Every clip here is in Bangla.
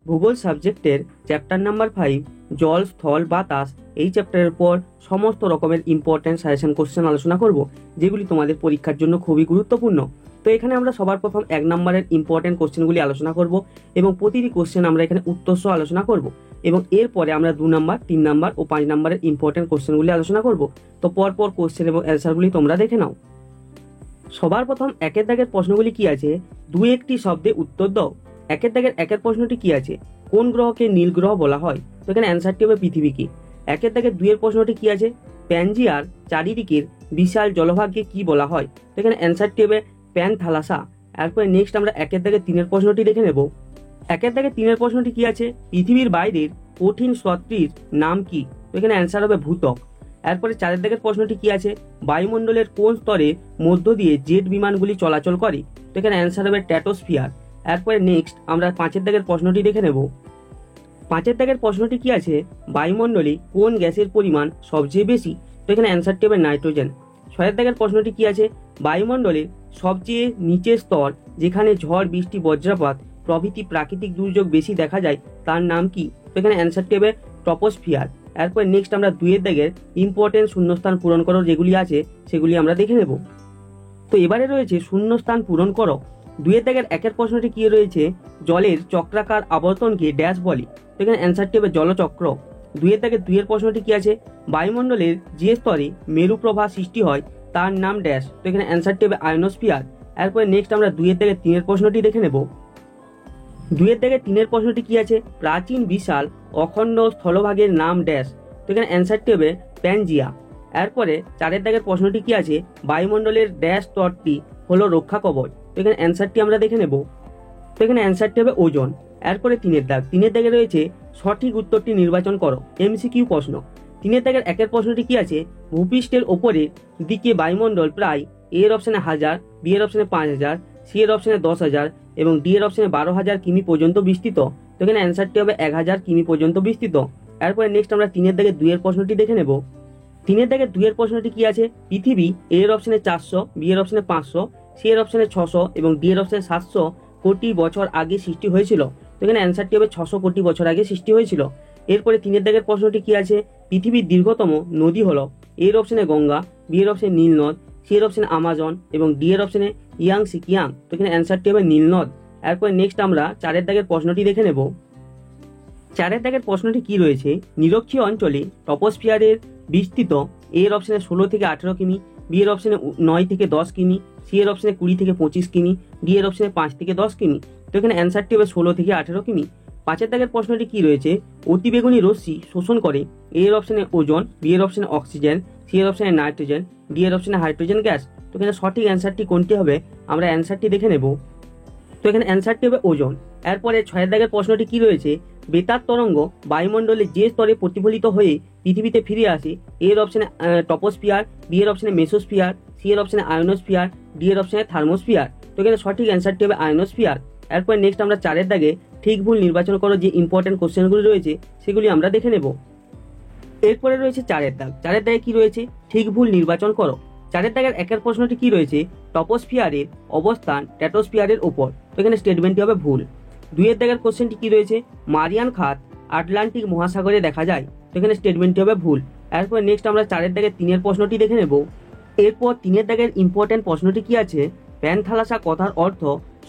ভূগোল সাবজেক্টের চ্যাপ্টার নাম্বার 5 জল স্থল বাতাস এই চ্যাপ্টারের পর সমস্ত রকমের ইম্পর্টেন্ট সাজেশন কোশ্চেন আলোচনা করব, যেগুলি তোমাদের পরীক্ষার জন্য খুবই গুরুত্বপূর্ণ। তো এখানে আমরা সবার প্রথম 1 নম্বরের ইম্পর্টেন্ট কোশ্চেনগুলি আলোচনা করব এবং প্রতিটি কোশ্চেন আমরা এখানে উত্তর সহ আলোচনা করব এবং এরপরে আমরা 2 নম্বর 3 নম্বর ও 5 নম্বরের ইম্পর্টেন্ট কোশ্চেনগুলি আলোচনা করব। তো পরপর কোশ্চেন এবং অ্যান্সারগুলি তোমরা দেখে নাও। সবার প্রথম একের দাগের প্রশ্নগুলি কি আছে, দুই একটি শব্দে উত্তর দাও। একের দাগের একের প্রশ্নটি কি আছে, কোন গ্রহকে নীল গ্রহ বলা হয়? তো এখানে অ্যান্সারটি হবে পৃথিবীকে। একের দাগের দুইয়ের প্রশ্নটি কি আছে, প্যানজিয়ার চারিদিকের বিশাল জলভাগকে কি বলা হয়? তো এখানে অ্যান্সারটি হবে প্যানথালাসা। এরপরে নেক্সট আমরা একের দাগের তিনের প্রশ্নটি দেখে নেব। একের দাগের তিনের প্রশ্নটি কি আছে, পৃথিবীর বাইরের কঠিন স্তরটির নাম কি? তো এখানে অ্যান্সার হবে ভূত্বক। এরপরে চারের দাগের প্রশ্নটি কি আছে, বায়ুমণ্ডলের কোন স্তরের মধ্য দিয়ে জেট বিমানগুলি চলাচল করে? তো এখানে অ্যান্সার হবে স্ট্র্যাটোস্ফিয়ার। এরপরে নেক্সট আমরা পাঁচের দাগের প্রশ্নটি দেখে নেব। পাঁচের দাগের প্রশ্নটি কি আছে, বায়ুমণ্ডলে কোন গ্যাসের পরিমাণ সবচেয়ে বেশি? তো এখানে অ্যান্সারটি হবে নাইট্রোজেন। ছয়ের দাগের প্রশ্নটি কি আছে, বায়ুমণ্ডলের সবচেয়ে নিচের স্তর যেখানে ঝড় বৃষ্টি বজ্রপাত প্রভৃতি প্রাকৃতিক দুর্যোগ বেশি দেখা যায় তার নাম কি? তো এখানে অ্যান্সারটি হবে ট্রপোস্ফিয়ার। এরপর নেক্সট আমরা দুইয়ের দাগের ইম্পর্টেন্ট শূন্যস্থান পূরণ করো যেগুলি আছে সেগুলি আমরা দেখে নেব। তো এবারে রয়েছে শূন্যস্থান পূরণ করো। দুইয়ের দাগের একের প্রশ্নটি কি রয়েছে, জলের চক্রাকার আবর্তনকে ড্যাশ বলে? তো এখানে অ্যান্সারটি হবে জলচক্র। দুইয়ের দাগের দুইয়ের প্রশ্নটি কি আছে, বায়ুমণ্ডলের যে স্তরে মেরুপ্রবাহ সৃষ্টি হয় তার নাম ড্যাশ? তো এখানে অ্যান্সারটি হবে আয়নোস্ফিয়ার। এরপরে নেক্সট আমরা দুইয়ের দাগের তিনের প্রশ্নটি দেখে নেব। দুইয়ের দাগের তিনের প্রশ্নটি কি আছে, প্রাচীন বিশাল অখণ্ড স্থলভাগের নাম ড্যাশ? তো এখানে অ্যান্সারটি হবে প্যানজিয়া। এরপরে চারের দাগের প্রশ্নটি কি আছে, বায়ুমণ্ডলের ড্যাশ স্তরটি হলো রক্ষা কবচ? তো এখানে অ্যান্সারটি আমরা দেখে নেব। তো এখানে অ্যান্সারটি হবে ওজোন। এরপরে তিনের দাগ, তিনের দাগে রয়েছে সঠিক উত্তরটি নির্বাচন করো, এমসিকিউ প্রশ্ন। তিনের দাগের একের প্রশ্নটি কি আছে, ভূপৃষ্ঠের ওপরের দিকে বায়ুমণ্ডল প্রায় এর অপশনে 1000, বি এর অপশনে 5000, সি এর অপশনে 10,000 এবং ডি এর অপশনে 12,000 কিমি পর্যন্ত বিস্তৃত? তো এখানে অ্যান্সারটি হবে 1000 কিমি পর্যন্ত বিস্তৃত। এরপরে নেক্সট আমরা তিনের দাগে দুইয়ের প্রশ্নটি দেখে নেব। তিনের দাগে দুইয়ের প্রশ্নটি কি আছে, পৃথিবী এর অপশনে 400, বি এর অপশনে 500, সি এর অপশনে 600 এবং ডি এর অপশনে 700 কোটি বছর আগে সৃষ্টি হয়েছিল? তো এখানে অ্যান্সারটি হবে 600 কোটি বছর আগে সৃষ্টি হয়েছিল। এরপরে তিনের দাগের প্রশ্নটি কি আছে, পৃথিবীর দীর্ঘতম নদী হলো? এর অপশনে গঙ্গা, বি এর অপশনে নীল নদ, সি এর অপশনে আমাজন এবং ডি এর অপশনে ইয়াংসি কিয়াং? তো এখানে অ্যান্সারটি হবে নীল নদ। এরপরে নেক্সট আমরা চারের দাগের প্রশ্নটি দেখে নেব। চারের দাগের প্রশ্নটি কি রয়েছে, নিরক্ষীয় অঞ্চলে ট্রপোস্ফিয়ারের বিস্তৃত? এর অপশনে 16 থেকে 18 কিমি, বি এর অপশনে 9 থেকে 10 কিমি, সি এর অপশনে 20 থেকে 25 কিমি, ডি এর অপশনে 5 থেকে 10 কিমি? তো এখানে অ্যান্সারটি হবে 16 থেকে 18 কিমি। পাঁচের দাগের প্রশ্নটি কি রয়েছে, অতিবেগুনি রশ্মি শোষণ করে? এর অপশনে ওজোন, বি এর অপশনে অক্সিজেন, সি এর অপশনে নাইট্রোজেন, ডি এর অপশনে হাইড্রোজেন গ্যাস? তো এখানে সঠিক অ্যান্সারটি কোনটি হবে, আমরা অ্যান্সারটি দেখে নেব। তো এখানে অ্যান্সারটি হবে ওজোন। এরপরে ছয়ের দাগের প্রশ্নটি কি রয়েছে, বেতার তরঙ্গ বায়ুমণ্ডলে যে স্তরে প্রতিফলিত হয়ে পৃথিবীতে ফিরে আসে? এর অপশনে ট্রপোস্ফিয়ার, বি এর অপশনে মেসোস্ফিয়ার, সি এর অপশনে আয়নোস্ফিয়ার, ডি এর অপশনে থার্মোস্ফিয়ার? তো এখানে সঠিক অ্যান্সারটি হবে আয়নোস্ফিয়ার। এরপরে নেক্সট আমরা চারের দাগে ঠিক ভুল নির্বাচন করো যে ইম্পর্টেন্ট কোশ্চেনগুলি রয়েছে সেগুলি আমরা দেখে নেব। এরপরে রয়েছে চারের দাগ। চারের দাগে কি রয়েছে, ঠিক ভুল নির্বাচন করো। চারের দাগের একের প্রশ্নটি কি রয়েছে, টপোস্ফিয়ারের অবস্থান স্ট্র্যাটোস্ফিয়ারের ওপর? তো এখানে স্টেটমেন্টটি হবে ভুল। দুইয়ের দাগের কোশ্চেনটি কি রয়েছে, মারিয়ান খাত আটলান্টিক মহাসাগরে দেখা যায়? তো এখানে স্টেটমেন্টটি হবে ভুল। এরপর নেক্সট আমরা চারের দাগের তিনের প্রশ্নটি দেখে নেব। এরপর তিনের দাগের ইম্পর্টেন্ট প্রশ্নটি কি আছে, প্যানথালাসা কথার অর্থ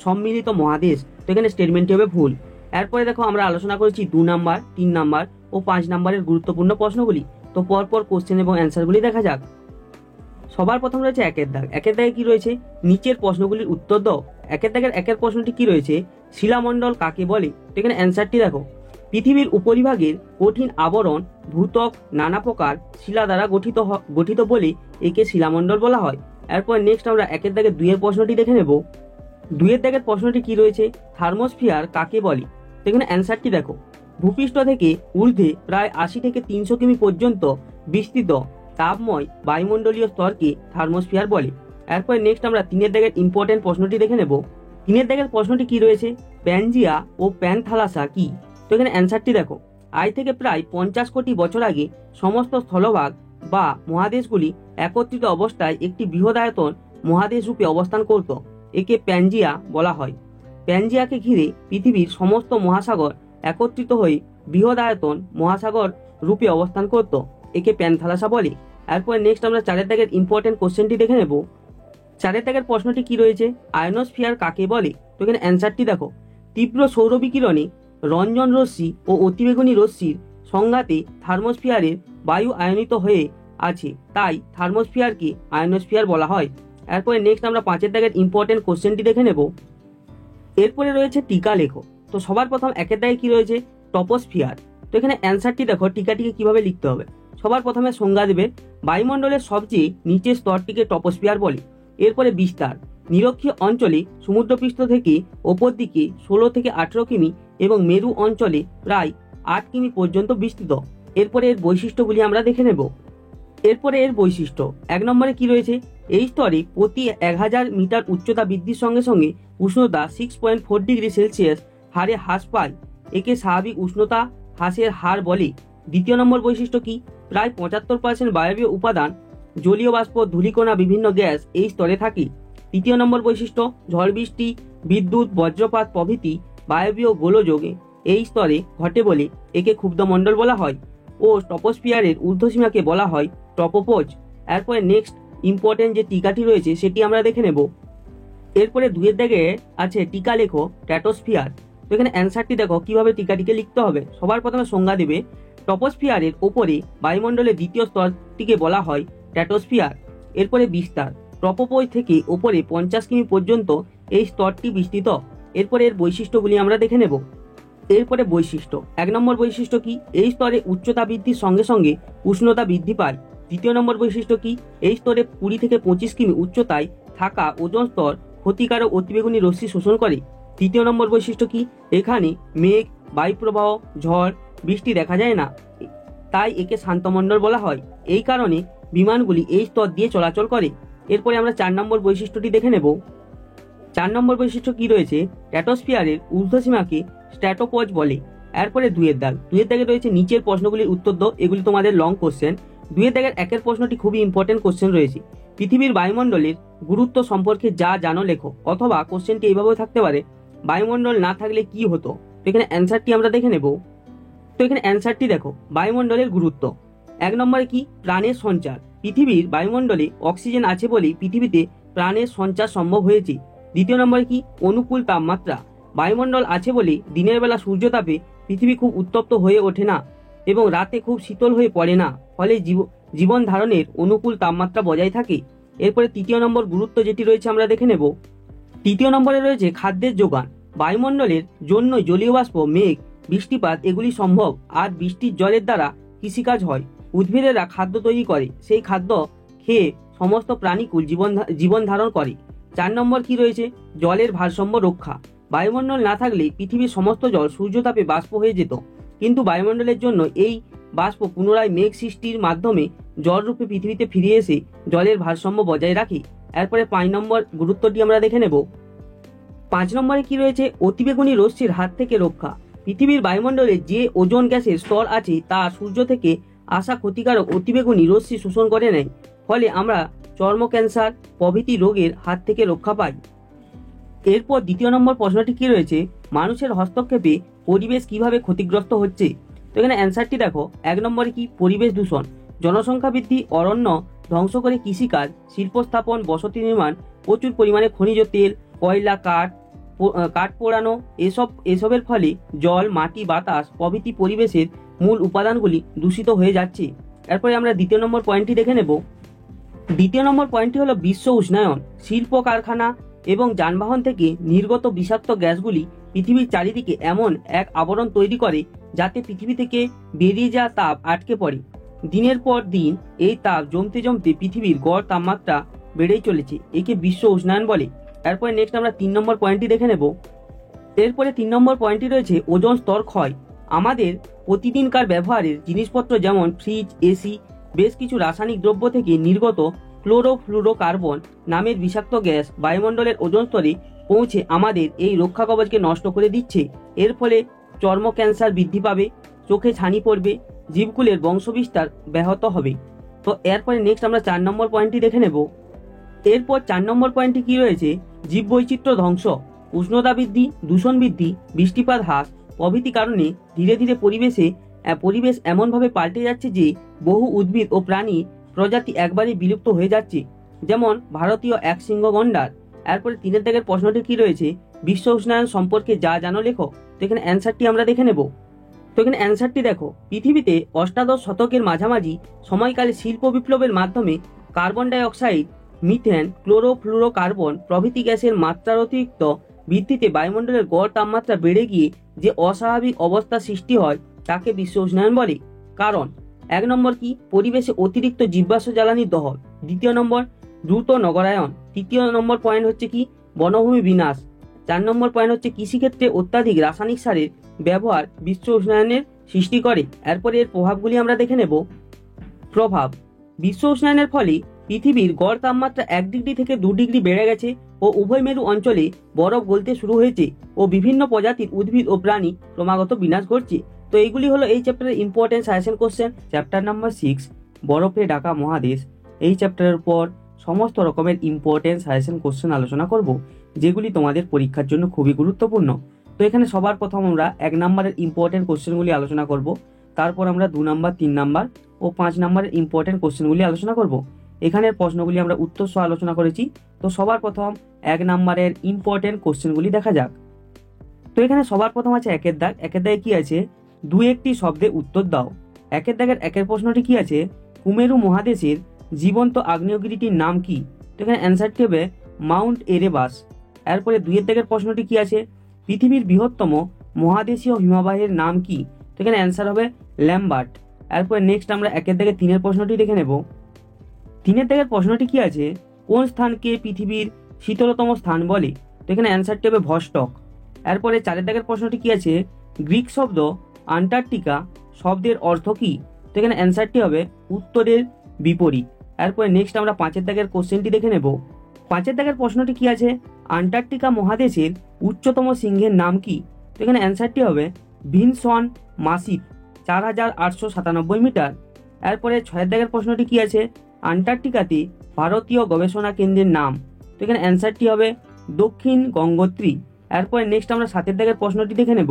সম্মিলিত মহাদেশ? তো এখানে স্টেটমেন্টটি হবে ভুল। এরপরে দেখো আমরা আলোচনা করেছি 2 নাম্বার 3 নাম্বার ও 5 নাম্বারের গুরুত্বপূর্ণ প্রশ্নগুলি। তো পরপর কোশ্চেন এবং অ্যান্সারগুলি দেখা যাক। সবার প্রথম রয়েছে একের দাগ। একের দাগে কি রয়েছে, নিচের প্রশ্নগুলির উত্তর দাও। একের দাগের একের প্রশ্নটি কি রয়েছে, শিলামণ্ডল কাকে বলে? তো এখানে অ্যান্সারটি দেখো, পৃথিবীর উপরিভাগের কঠিন আবরণ ভূত্বক নানা প্রকার শিলা দ্বারা গঠিত বলে একে শিলামণ্ডল বলা হয়। এরপর নেক্সট আমরা একের দাগের দুইয়ের প্রশ্নটি দেখে নেব। দুইয়ের দাগের প্রশ্নটি কি রয়েছে, থার্মোস্ফিয়ার কাকে বলে? তো এখানে অ্যান্সারটি দেখো, ভূপৃষ্ঠ থেকে ঊর্ধ্বে প্রায় 80 থেকে 300 কিমি পর্যন্ত বিস্তৃত তাপময় বায়ুমণ্ডলীয় স্তরকে থার্মোস্ফিয়ার বলে। এরপর নেক্সট আমরা তিনের দাগের ইম্পর্টেন্ট প্রশ্নটি দেখে নেব। তিনের দাগের প্রশ্নটি কি রয়েছে, প্যানজিয়া ও প্যানথালাসা কি? তো এখানে অ্যান্সারটি দেখো, আজ থেকে প্রায় 50 কোটি বছর আগে সমস্ত স্থলভাগ বা মহাদেশগুলি একত্রিত অবস্থায় একটি বৃহদায়তন মহাদেশ রূপে অবস্থান করত। একে প্যানজিয়া বলা হয়। প্যানজিয়াকে ঘিরে পৃথিবীর সমস্ত মহাসাগর একত্রিত হয়ে বৃহদায়তন মহাসাগর রূপে অবস্থান করত। একে প্যানথালাসা বলে। এরপরে নেক্সট আমরা 4 দাগের ইম্পর্টেন্ট কোশ্চেনটি দেখে নেব। 4 দাগের প্রশ্নটি কি রয়েছে, আয়নোস্ফিয়ার কাকে বলে? তো এখানে অ্যান্সারটি দেখো, তীব্র সৌর বিকিরণে রঞ্জন রশ্মি ও অতিবেগুনি রশ্মির সংঘাতে থার্মোস্ফিয়ারের বায়ু আয়নিত হয়ে আছে, তাই থার্মোস্ফিয়ারকে আয়নোস্ফিয়ার বলা হয়। এরপরে নেক্সট আমরা 5 দাগের ইম্পর্টেন্ট কোশ্চেনটি দেখে নেব। এরপরে রয়েছে টিকা লেখো। তো সবার প্রথম 1 দাগে কি রয়েছে, টপোস্ফিয়ার। তো এখানে অ্যান্সারটি দেখো, টিকাটিকে কিভাবে লিখতে হবে। সবার প্রথমে সংজ্ঞা দেবে, বায়ুমণ্ডলের সবচেয়ে নিচের স্তরটিকে টপোস্ফিয়ার বলে। এরপরে বিস্তার, নিরক্ষীয় অঞ্চলে সমুদ্রপৃষ্ঠ থেকে ওপর দিকে 16 থেকে 18 কিমি এবং মেরু অঞ্চলে প্রায় 8 কিমি পর্যন্ত বিস্তৃত। এরপরে এর বৈশিষ্ট্যগুলি আমরা দেখে নেব। এরপরে এর বৈশিষ্ট্য 1 নম্বরে কি রয়েছে, এই স্তরে প্রতি 1000 মিটার উচ্চতা বৃদ্ধির সঙ্গে সঙ্গে উষ্ণতা 6.4 ডিগ্রি সেলসিয়াস হারে হ্রাস পায়। একে স্বাভাবিক উষ্ণতা হ্রাসের হার বলে। 2 নম্বর বৈশিষ্ট্য কি, প্রায় 75% বায়বীয় উপাদান, জলীয় বাষ্প, ধূলিকণা, বিভিন্ন গ্যাস এই স্তরে থাকে। 3 নম্বর বৈশিষ্ট্য, ঝড় বৃষ্টি, বিদ্যুৎ, বজ্রপাত প্রভৃতি বায়বীয় গোলযোগে এই স্তরে ঘটে বলে একে ক্ষুব্ধমণ্ডল বলা হয় ও টপোস্ফিয়ারের ঊর্ধ্বসীমাকে বলা হয় ট্রপোপোজ। এরপরে নেক্সট ইম্পর্টেন্ট যে টিকাটি রয়েছে সেটি আমরা দেখে নেব। এরপরে 2 দাগে আছে টিকা লেখো স্ট্র্যাটোস্ফিয়ার। তো এখানে অ্যান্সারটি দেখো কিভাবে টিকাটিকে লিখতে হবে। সবার প্রথমে সংজ্ঞা দেবে, টপোস্ফিয়ারের ওপরে বায়ুমণ্ডলের দ্বিতীয় স্তরটিকে বলা হয় স্ট্র্যাটোস্ফিয়ার। এরপরে বিস্তার, ট্রপোপোজ থেকে ওপরে 50 কিমি পর্যন্ত এই স্তরটি বিস্তৃত। এরপরে এর বৈশিষ্ট্যগুলি আমরা দেখে নেব। এরপরে বৈশিষ্ট্য 1 নম্বর বৈশিষ্ট্য কি, এই স্তরে উচ্চতা বৃদ্ধির সঙ্গে সঙ্গে উষ্ণতা বৃদ্ধি পায়। 2 নম্বর বৈশিষ্ট্য কি, এই স্তরে 20 থেকে 25 কিমি উচ্চতায় থাকা ওজোন স্তর ক্ষতিকারক অতিবেগুনি রশ্মি শোষণ করে। 3 নম্বর বৈশিষ্ট্য কি, এখানে মেঘ, বায়ুপ্রবাহ, ঝড়, বৃষ্টি দেখা যায় না, তাই একে শান্তমণ্ডল বলা হয়। এই কারণে বিমানগুলি এই স্তর দিয়ে চলাচল করে। এরপরে আমরা 4 নম্বর বৈশিষ্ট্যটি দেখে নেব। 4 নম্বর বৈশিষ্ট্য কি রয়েছে, স্ট্র্যাটোস্ফিয়ারের ঊর্ধ্বসীমাকে স্ট্র্যাটোপোজ বলে। এরপরে 2 দাগে রয়েছে নিচের প্রশ্নগুলির উত্তর দাও। এগুলি তোমাদের লং কোশ্চেন। 2 দাগের 1 প্রশ্নটি খুবই ইম্পর্টেন্ট কোশ্চেন রয়েছে, পৃথিবীর বায়ুমণ্ডলের গুরুত্ব সম্পর্কে যা জানো লেখো। অথবা কোশ্চেনটি এইভাবেও থাকতে পারে, বায়ুমণ্ডল না থাকলে কি হতো। তো এখানে অ্যান্সারটি আমরা দেখে নেব। তো এখানে অ্যান্সারটি দেখো, বায়ুমণ্ডলের গুরুত্ব 1 নম্বরে কি, প্রাণের সঞ্চার। পৃথিবীর বায়ুমণ্ডলে অক্সিজেন আছে বলেই পৃথিবীতে প্রাণের সঞ্চার সম্ভব হয়েছে। 2 নম্বরে কি, অনুকূল তাপমাত্রা। বায়ুমণ্ডল আছে বলে দিনের বেলা সূর্যতাপে পৃথিবী খুব উত্তপ্ত হয়ে ওঠে না এবং রাতে খুব শীতল হয়ে পড়ে না, ফলে জীবন ধারণের অনুকূল তাপমাত্রা বজায় থাকে। এরপরে 3 নম্বর গুরুত্ব যেটি রয়েছে আমরা দেখে নেব। 3 নম্বরে রয়েছে খাদ্যের যোগান। বায়ুমণ্ডলের জন্য জলীয় বাষ্প, মেঘ, বৃষ্টিপাত এগুলি সম্ভব। আর বৃষ্টির জলের দ্বারা কৃষিকাজ হয়। উদ্ভিদেরা খাদ্য তৈরি করে, সেই খাদ্য খেয়ে সমস্ত প্রাণীকুল জীবন ধারণ করে। 4 নম্বর কি রয়েছে, জলের ভারসাম্য রক্ষা। বায়ুমণ্ডল না থাকলে পৃথিবীর সমস্ত জল সূর্যতাপে বাষ্প হয়ে যেত, কিন্তু বায়ুমণ্ডলের জন্য এই বাষ্প পুনরায় মেঘ সৃষ্টির মাধ্যমে জলরূপে পৃথিবীতে ফিরে এসে জলের ভারসাম্য বজায় রাখে। এরপরে 5 নম্বর গুরুত্বটি আমরা দেখে নেব। 5 নম্বরে কি রয়েছে, অতিবেগুনি রশ্মির হাত থেকে রক্ষা। পৃথিবীর বায়ুমণ্ডলে যে ওজোন গ্যাসের স্তর আছে তা সূর্য থেকে আসা ক্ষতিকারক অতিবেগুনি রশ্মি শোষণ করে নেয়, ফলে আমরা চর্ম ক্যান্সার প্রভৃতি রোগের হাত থেকে রক্ষা পাই। এরপর 2 নম্বর প্রশ্নটি কি রয়েছে, মানুষের হস্তক্ষেপে পরিবেশ কিভাবে ক্ষতিগ্রস্ত হচ্ছে। তো এখানে অ্যান্সারটি দেখো। 1 নম্বরে কি, পরিবেশ দূষণ। জনসংখ্যা বৃদ্ধি, অরণ্য ধ্বংস করে কৃষিকাজ, শিল্প স্থাপন, বসতি নির্মাণ, প্রচুর পরিমাণে খনিজ তেল, কয়লা, কাঠ পোড়ানো, এসবের ফলে জল, মাটি, বাতাস প্রভৃতি পরিবেশের মূল উপাদানগুলি দূষিত হয়ে যাচ্ছে। এরপরে আমরা 2 নম্বর পয়েন্টটি দেখে নেব। 2 নম্বর পয়েন্টটি হলো বিশ্ব উষ্ণায়ন। শিল্প, কারখানা এবং যানবাহন থেকে নির্গত বিষাক্ত গ্যাসগুলি পৃথিবীর চারিদিকে এমন এক আবরণ তৈরি করে যাতে পৃথিবী থেকে বেরিয়ে যাওয়া তাপ আটকে পড়ে। দিনের পর দিন এই তাপ জমতে জমতে পৃথিবীর গড় তাপমাত্রা বেড়েই চলেছে, একে বিশ্ব উষ্ণায়ন বলে। এরপরে নেক্সট আমরা 3 নম্বর পয়েন্টটি দেখে নেব। এরপরে 3 নম্বর পয়েন্টটি রয়েছে ওজোন স্তর ক্ষয়। আমাদের প্রতিদিনকার ব্যবহারের জিনিসপত্র যেমন ফ্রিজ, এসি, বেশ কিছু রাসায়নিক দ্রব্য থেকে নির্গত ক্লোরোফ্লুরোকার্বন নামের বিষাক্ত গ্যাস বায়ুমণ্ডলের ওজোন স্তরে পৌঁছে আমাদের এই রক্ষা কবচকে নষ্ট করে দিচ্ছে। এর ফলে চর্ম ক্যান্সার বৃদ্ধি পাবে, চোখে ছানি পড়বে, জীবকুলের বংশবিস্তার ব্যাহত হবে। তো এরপরে নেক্সট আমরা 4 নম্বর পয়েন্টটি দেখে নেব। এরপর 4 নম্বর পয়েন্টটি কি রয়েছে, জীববৈচিত্র্য ধ্বংস। উষ্ণতা বৃদ্ধি, দূষণ বৃদ্ধি, বৃষ্টিপাত হ্রাস, প্রভৃতি কারণে ধীরে ধীরে পরিবেশ এমনভাবে পাল্টে যাচ্ছে যে বহু উদ্ভিদ ও প্রাণী প্রজাতি একবারে বিলুপ্ত হয়ে যাচ্ছে, যেমন ভারতীয় একশৃঙ্গ গন্ডার। এরপরে 3 দাগের প্রশ্নটি কি রয়েছে, বিশ্ব উষ্ণায়ন সম্পর্কে যা জানো লেখো। তো এখানে অ্যান্সারটি আমরা দেখে নেব। তো এখানে অ্যান্সারটি দেখো, পৃথিবীতে অষ্টাদশ শতকের মাঝামাঝি সময়কালে শিল্প বিপ্লবের মাধ্যমে carbon die oxide, methane, chlorofluorocarbon প্রভৃতি গ্যাসের মাত্রার অতিরিক্ত বৃদ্ধিতে বায়ুমণ্ডলের গড় তাপমাত্রা বেড়ে গিয়ে যে অস্বাভাবিক অবস্থা সৃষ্টি হয় তাকে বিশ্ব উষ্ণায়ন বলে। কারণ 1 নম্বর কি, পরিবেশে অতিরিক্ত জীবাশ্ম জ্বালানির দহন। 2 নম্বর দ্রুত নগরায়ন। 3 নম্বর পয়েন্ট হচ্ছে কি, বনভূমি বিনাশ। 4 নম্বর পয়েন্ট হচ্ছে কৃষিক্ষেত্রে অত্যাধিক রাসায়নিক সারের ব্যবহার বিশ্ব উষ্ণায়নের সৃষ্টি করে। এরপরে এর প্রভাবগুলি আমরা দেখে নেব। প্রভাব, বিশ্ব উষ্ণায়নের ফলে পৃথিবীর গড় তাপমাত্রা 1 ডিগ্রি থেকে 2 ডিগ্রি বেড়ে গেছে ও উভয় মেরু অঞ্চলে বরফ গলতে শুরু হয়েছে ও বিভিন্ন প্রজাতির উদ্ভিদ ও প্রাণী ক্রমাগত বিনাশ ঘটছে। তো এইগুলি হলো এই চ্যাপ্টারের important suggestion question. Chapter number 6 বরফে ঢাকা মহাদেশ, এই চ্যাপ্টারের পর সমস্ত রকমের ইম্পর্টেন্ট সাজেশন কোশ্চেন আলোচনা করব, যেগুলি তোমাদের পরীক্ষার জন্য খুবই গুরুত্বপূর্ণ। তো এখানে সবার প্রথম আমরা 1 নম্বরের ইম্পর্টেন্ট কোশ্চেনগুলি আলোচনা করব, তারপর আমরা 2 নম্বর, 3 নম্বর ও 5 নম্বরের ইম্পর্টেন্ট কোশ্চেনগুলি আলোচনা করব। এখানের প্রশ্নগুলি আমরা উত্তর সহ আলোচনা করেছি। তো সবার প্রথম 1 নম্বরের ইম্পর্টেন্ট কোশ্চেনগুলি দেখা যাক। তো এখানে সবার প্রথম আছে 1 দাগ। 1 দাগে কি আছে, 2-1টি শব্দে উত্তর দাও। 1 দাগের 1 প্রশ্নটি কি আছে, কুমেরু মহাদেশের জীবন্ত আগ্নেয়গিরিটির নাম কি। তো এখানে অ্যান্সারটি হবে মাউন্ট এরেবাস। এরপরে 2 দাগের প্রশ্নটি কি আছে, পৃথিবীর বৃহত্তম মহাদেশীয় হিমবাহের নাম কি। তো এখানে অ্যান্সার হবে ল্যাম্বার্ট। এরপরে নেক্সট আমরা 1 দাগের 3 প্রশ্নটি দেখে নেব। 3 দাগের প্রশ্নটি কি আছে, কোন স্থানকে পৃথিবীর শীতলতম স্থান বলে। তো এখানে অ্যান্সারটি হবে ভস্টক। এরপরে 4 দাগের প্রশ্নটি কি আছে, গ্রিক শব্দ আন্টার্কটিকা শব্দের অর্থ কি। তো এখানে অ্যান্সারটি হবে উত্তরের বিপরীত। এরপরে নেক্সট আমরা 5 দাগের কোশ্চেনটি দেখে নেব। 5 দাগের প্রশ্নটি কি আছে, আন্টার্কটিকা মহাদেশের উচ্চতম সিংহের নাম কি। তো এখানে অ্যান্সারটি হবে ভিনসন মাসিফ, 4897 মিটার। এরপরে 6 দাগের প্রশ্নটি কি আছে, আন্টার্কটিকাতে ভারতীয় গবেষণা কেন্দ্রের নাম। তো এখানে অ্যান্সারটি হবে দক্ষিণ গঙ্গোত্রী। এরপরে নেক্সট আমরা 7 দাগের প্রশ্নটি দেখে নেব।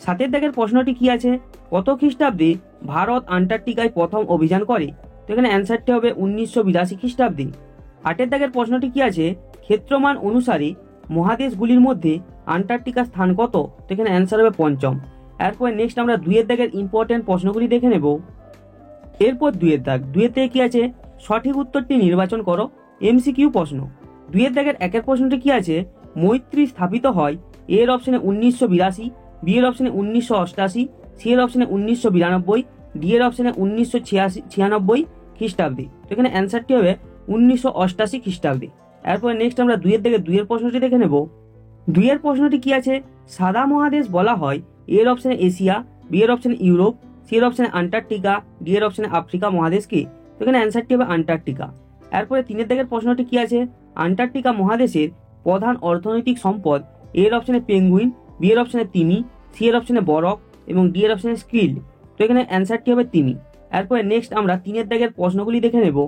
7 দাগের প্রশ্নটি কি আছে, কত খ্রিস্টাব্দে ভারত আন্টার্কটিকায় প্রথম অভিযান করে। তো এখানে অ্যান্সারটি হবে 1982 খ্রিস্টাব্দে। 8 দাগের প্রশ্নটি কি আছে, ক্ষেত্রমান অনুসারে মহাদেশগুলির মধ্যে আন্টার্কটিকার স্থান কত। তো এখানে অ্যান্সার হবে 5ম। এরপরে নেক্সট আমরা 2 দাগের ইম্পর্টেন্ট প্রশ্নগুলি দেখে নেব। এরপর 2 দাগ। 2 দাগে কি আছে, সঠিক উত্তরটি নির্বাচন করো, এমসিকিউ প্রশ্ন। 2 দাগের 1 প্রশ্নটি কি আছে, মৈত্রী স্থাপিত হয় এর অপশনে 1982, বি এর অপশনে 1988, সি এর অপশনে 1992, ডি এর অপশনে 1996 খ্রিস্টাব্দে। তো এখানে অ্যান্সারটি হবে 1988 খ্রিস্টাব্দে। এরপরে নেক্সট আমরা 2 দাগে 2 প্রশ্নটি দেখে নেব। 2 প্রশ্নটি কি আছে, সাদা মহাদেশ বলা হয় এর অপশনে এশিয়া, বি এর অপশনে ইউরোপ, সি এর অপশনে আন্টার্কটিকা, ডি এর অপশনে আফ্রিকা মহাদেশকে। তো এখানে অ্যান্সারটি হবে আন্টার্কটিকা। এরপরে 3 দাগের প্রশ্নটি কি আছে, আন্টার্কটিকা মহাদেশের প্রধান অর্থনৈতিক সম্পদ, এর অপশনে পেঙ্গুইন, বি এর অপশনে তিমি, সি এর অপশনে বরফ এবং ডি এর অপশনে স্ক্রিল। তো এখানে অ্যান্সারটি হবে তিমি। এরপরে নেক্সট আমরা 3 দাগের প্রশ্নগুলি দেখে নেব।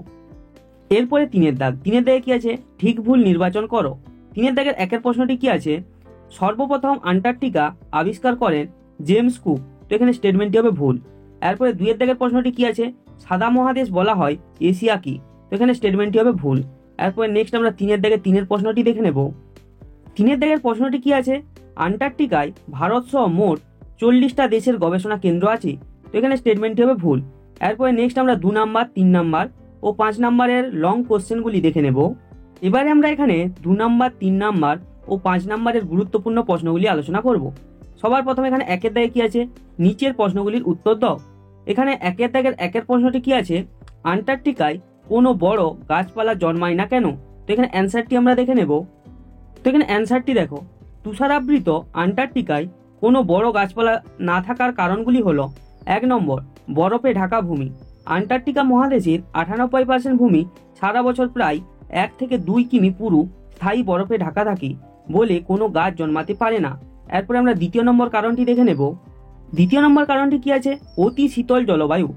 এরপরে 3 দাগ। 3 দাগে কি আছে, ঠিক ভুল নির্বাচন করো। 3 দাগের 1 প্রশ্নটি কি আছে, সর্বপ্রথম আন্টার্কটিকা আবিষ্কার করেন জেমস কুক। তো এখানে স্টেটমেন্টটি হবে ভুল। এরপরে 2 দাগের প্রশ্নটি কি আছে, সাদা মহাদেশ বলা হয় এশিয়া কি। তো এখানে স্টেটমেন্টটি হবে ভুল। এরপরে নেক্সট আমরা 3 দাগের 3 প্রশ্নটি দেখে নেব। 3 দাগের প্রশ্নটি কি আছে, আন্টার্কটিকায় ভারত সহ মোট 40টা দেশের গবেষণা কেন্দ্র আছে। তো এখানে স্টেটমেন্টটি হবে ভুল। এরপরে নেক্সট আমরা 2 নাম্বার, 3 নাম্বার ও 5 নাম্বারের লং কোশ্চেনগুলি দেখে নেব। এবারে আমরা এখানে 2 নাম্বার, 3 নাম্বার ও 5 নাম্বারের গুরুত্বপূর্ণ প্রশ্নগুলি আলোচনা করব। সবার প্রথমে এখানে 1 দাগে কি আছে, নিচের প্রশ্নগুলির উত্তর দাও। এখানে 1 দাগের 1 প্রশ্নটি কি আছে, আন্টার্কটিকায় কোনো বড় গাছপালা জন্মায় না কেন। তো এখানে অ্যান্সারটি আমরা দেখে নেব। তো এখানে অ্যান্সারটি দেখো, তুষারাবৃত আন্টার্কটিকায় কোনো বড় গাছপালা না থাকার কারণগুলি হলো, 1 নম্বর বরফে ঢাকা ভূমি। আন্টার্কটিকা মহাদেশের 98% ভূমি সারা বছর প্রায় 1 থেকে 2 কিমি পুরু স্থায়ী বরফে ঢাকা থাকে বলে কোনো গাছ জন্মাতে পারে না। এরপরে আমরা 2 নম্বর কারণটি দেখে নেব। 2 নম্বর কারণটি কি আছে, অতি শীতল জলবায়ু।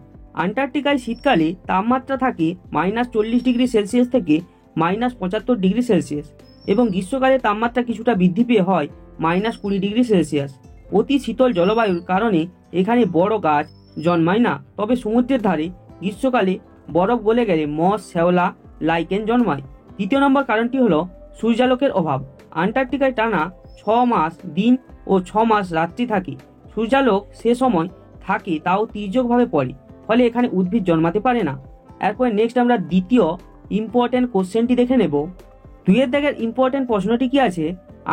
আন্টার্কটিকায় শীতকালে তাপমাত্রা থাকে -40 ডিগ্রি সেলসিয়াস থেকে -75 ডিগ্রি সেলসিয়াস এবং গ্রীষ্মকালে তাপমাত্রা কিছুটা বৃদ্ধি পেয়ে হয় -20 ডিগ্রি সেলসিয়াস। অতি শীতল জলবায়ুর কারণে এখানে বড় গাছ জন্মায় না, তবে সমুদ্রের ধারে গ্রীষ্মকালে বরফ গলে গেলে মস, শ্যাওলা, লাইকেন জন্মায়। তৃতীয় নম্বর কারণটি হলো সূর্যালোকের অভাব। আন্টার্কটিকায় টানা 6 মাস দিন ও 6 মাস রাত্রি থাকে। সূর্যালোক সে সময় থাকে তাও তির্যকভাবে পড়ে, ফলে এখানে উদ্ভিদ জন্মাতে পারে না। এরপর নেক্সট আমরা দ্বিতীয় ইম্পর্টেন্ট কোশ্চেনটি দেখে নেব। 2 দাগের ইম্পর্টেন্ট প্রশ্নটি কি আছে,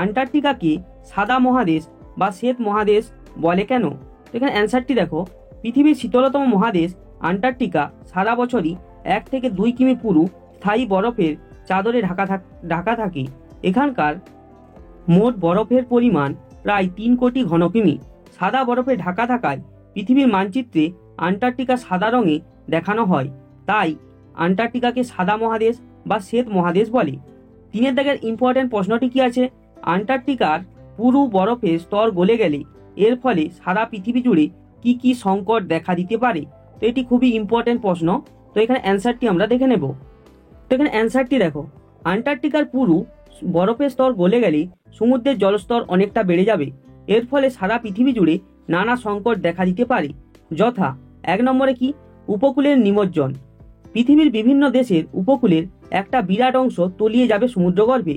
আন্টার্কটিকাকে সাদা মহাদেশ বা শ্বেত মহাদেশ বলে কেন? তো এখানে অ্যান্সারটি দেখো, পৃথিবীর শীতলতম মহাদেশ আন্টার্কটিকা সারা বছরই 1 থেকে 2 কিমি পুরু স্থায়ী বরফের চাদরে ঢাকা থাকে। এখানকার মোট বরফের পরিমাণ প্রায় 3 কোটি ঘন কিমি। সাদা বরফে ঢাকা থাকায় পৃথিবীর মানচিত্রে আন্টার্কটিকা সাদা রঙে দেখানো হয়, তাই আন্টার্কটিকাকে সাদা মহাদেশ বা শ্বেত মহাদেশ বলে। 3 দাগের ইম্পর্টেন্ট প্রশ্নটি কি আছে, আন্টার্কটিকার পুরু বরফের স্তর গলে গেলে এর ফলে সারা পৃথিবী জুড়ে কি কি সংকট দেখা দিতে পারে? তো এটি খুবই ইম্পর্টেন্ট প্রশ্ন। তো এখানে অ্যান্সারটি আমরা দেখে নেব। তো এখানে অ্যান্সারটি দেখো, আন্টার্কটিকার পুরু বরফের স্তর গলে গেলে সমুদ্রের জলস্তর অনেকটা বেড়ে যাবে। এর ফলে সারা পৃথিবী জুড়ে নানা সংকট দেখা দিতে পারে, যথা 1 নম্বরে কি, উপকূলের নিমজ্জন। পৃথিবীর বিভিন্ন দেশের উপকূলের একটা বিরাট অংশ তলিয়ে যাবে সমুদ্রগর্ভে।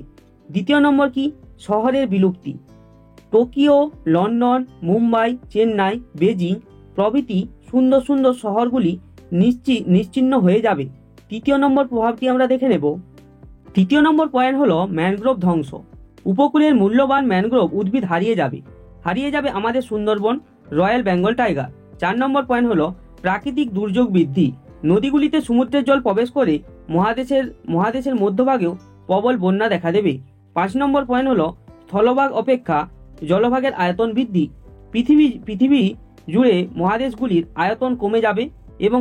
2 নম্বর কি, শহরের বিলুপ্তি। Tokyo, London, Mumbai, Chennai, Beijing প্রভৃতি সুন্দর সুন্দর শহরগুলি নিশ্চিহ্ন হয়ে যাবে। 3 নম্বর প্রভাবটি আমরা দেখে নেব। 3 নম্বর পয়েন্ট হলো ম্যানগ্রোভ ধ্বংস। উপকূলের মূল্যবান ম্যানগ্রোভ উদ্ভিদ হারিয়ে যাবে আমাদের সুন্দরবন, রয়্যাল বেঙ্গল টাইগার। 4 নম্বর পয়েন্ট হলো প্রাকৃতিক দুর্যোগ বৃদ্ধি। নদীগুলিতে সমুদ্রের জল প্রবেশ করে মহাদেশের মধ্যভাগেও প্রবল বন্যা দেখা দেবে। 5 নম্বর পয়েন্ট হলো স্থলভাগ অপেক্ষা জলভাগের আয়তন বৃদ্ধি। পৃথিবী জুড়ে মহাদেশগুলির আয়তন কমে যাবে এবং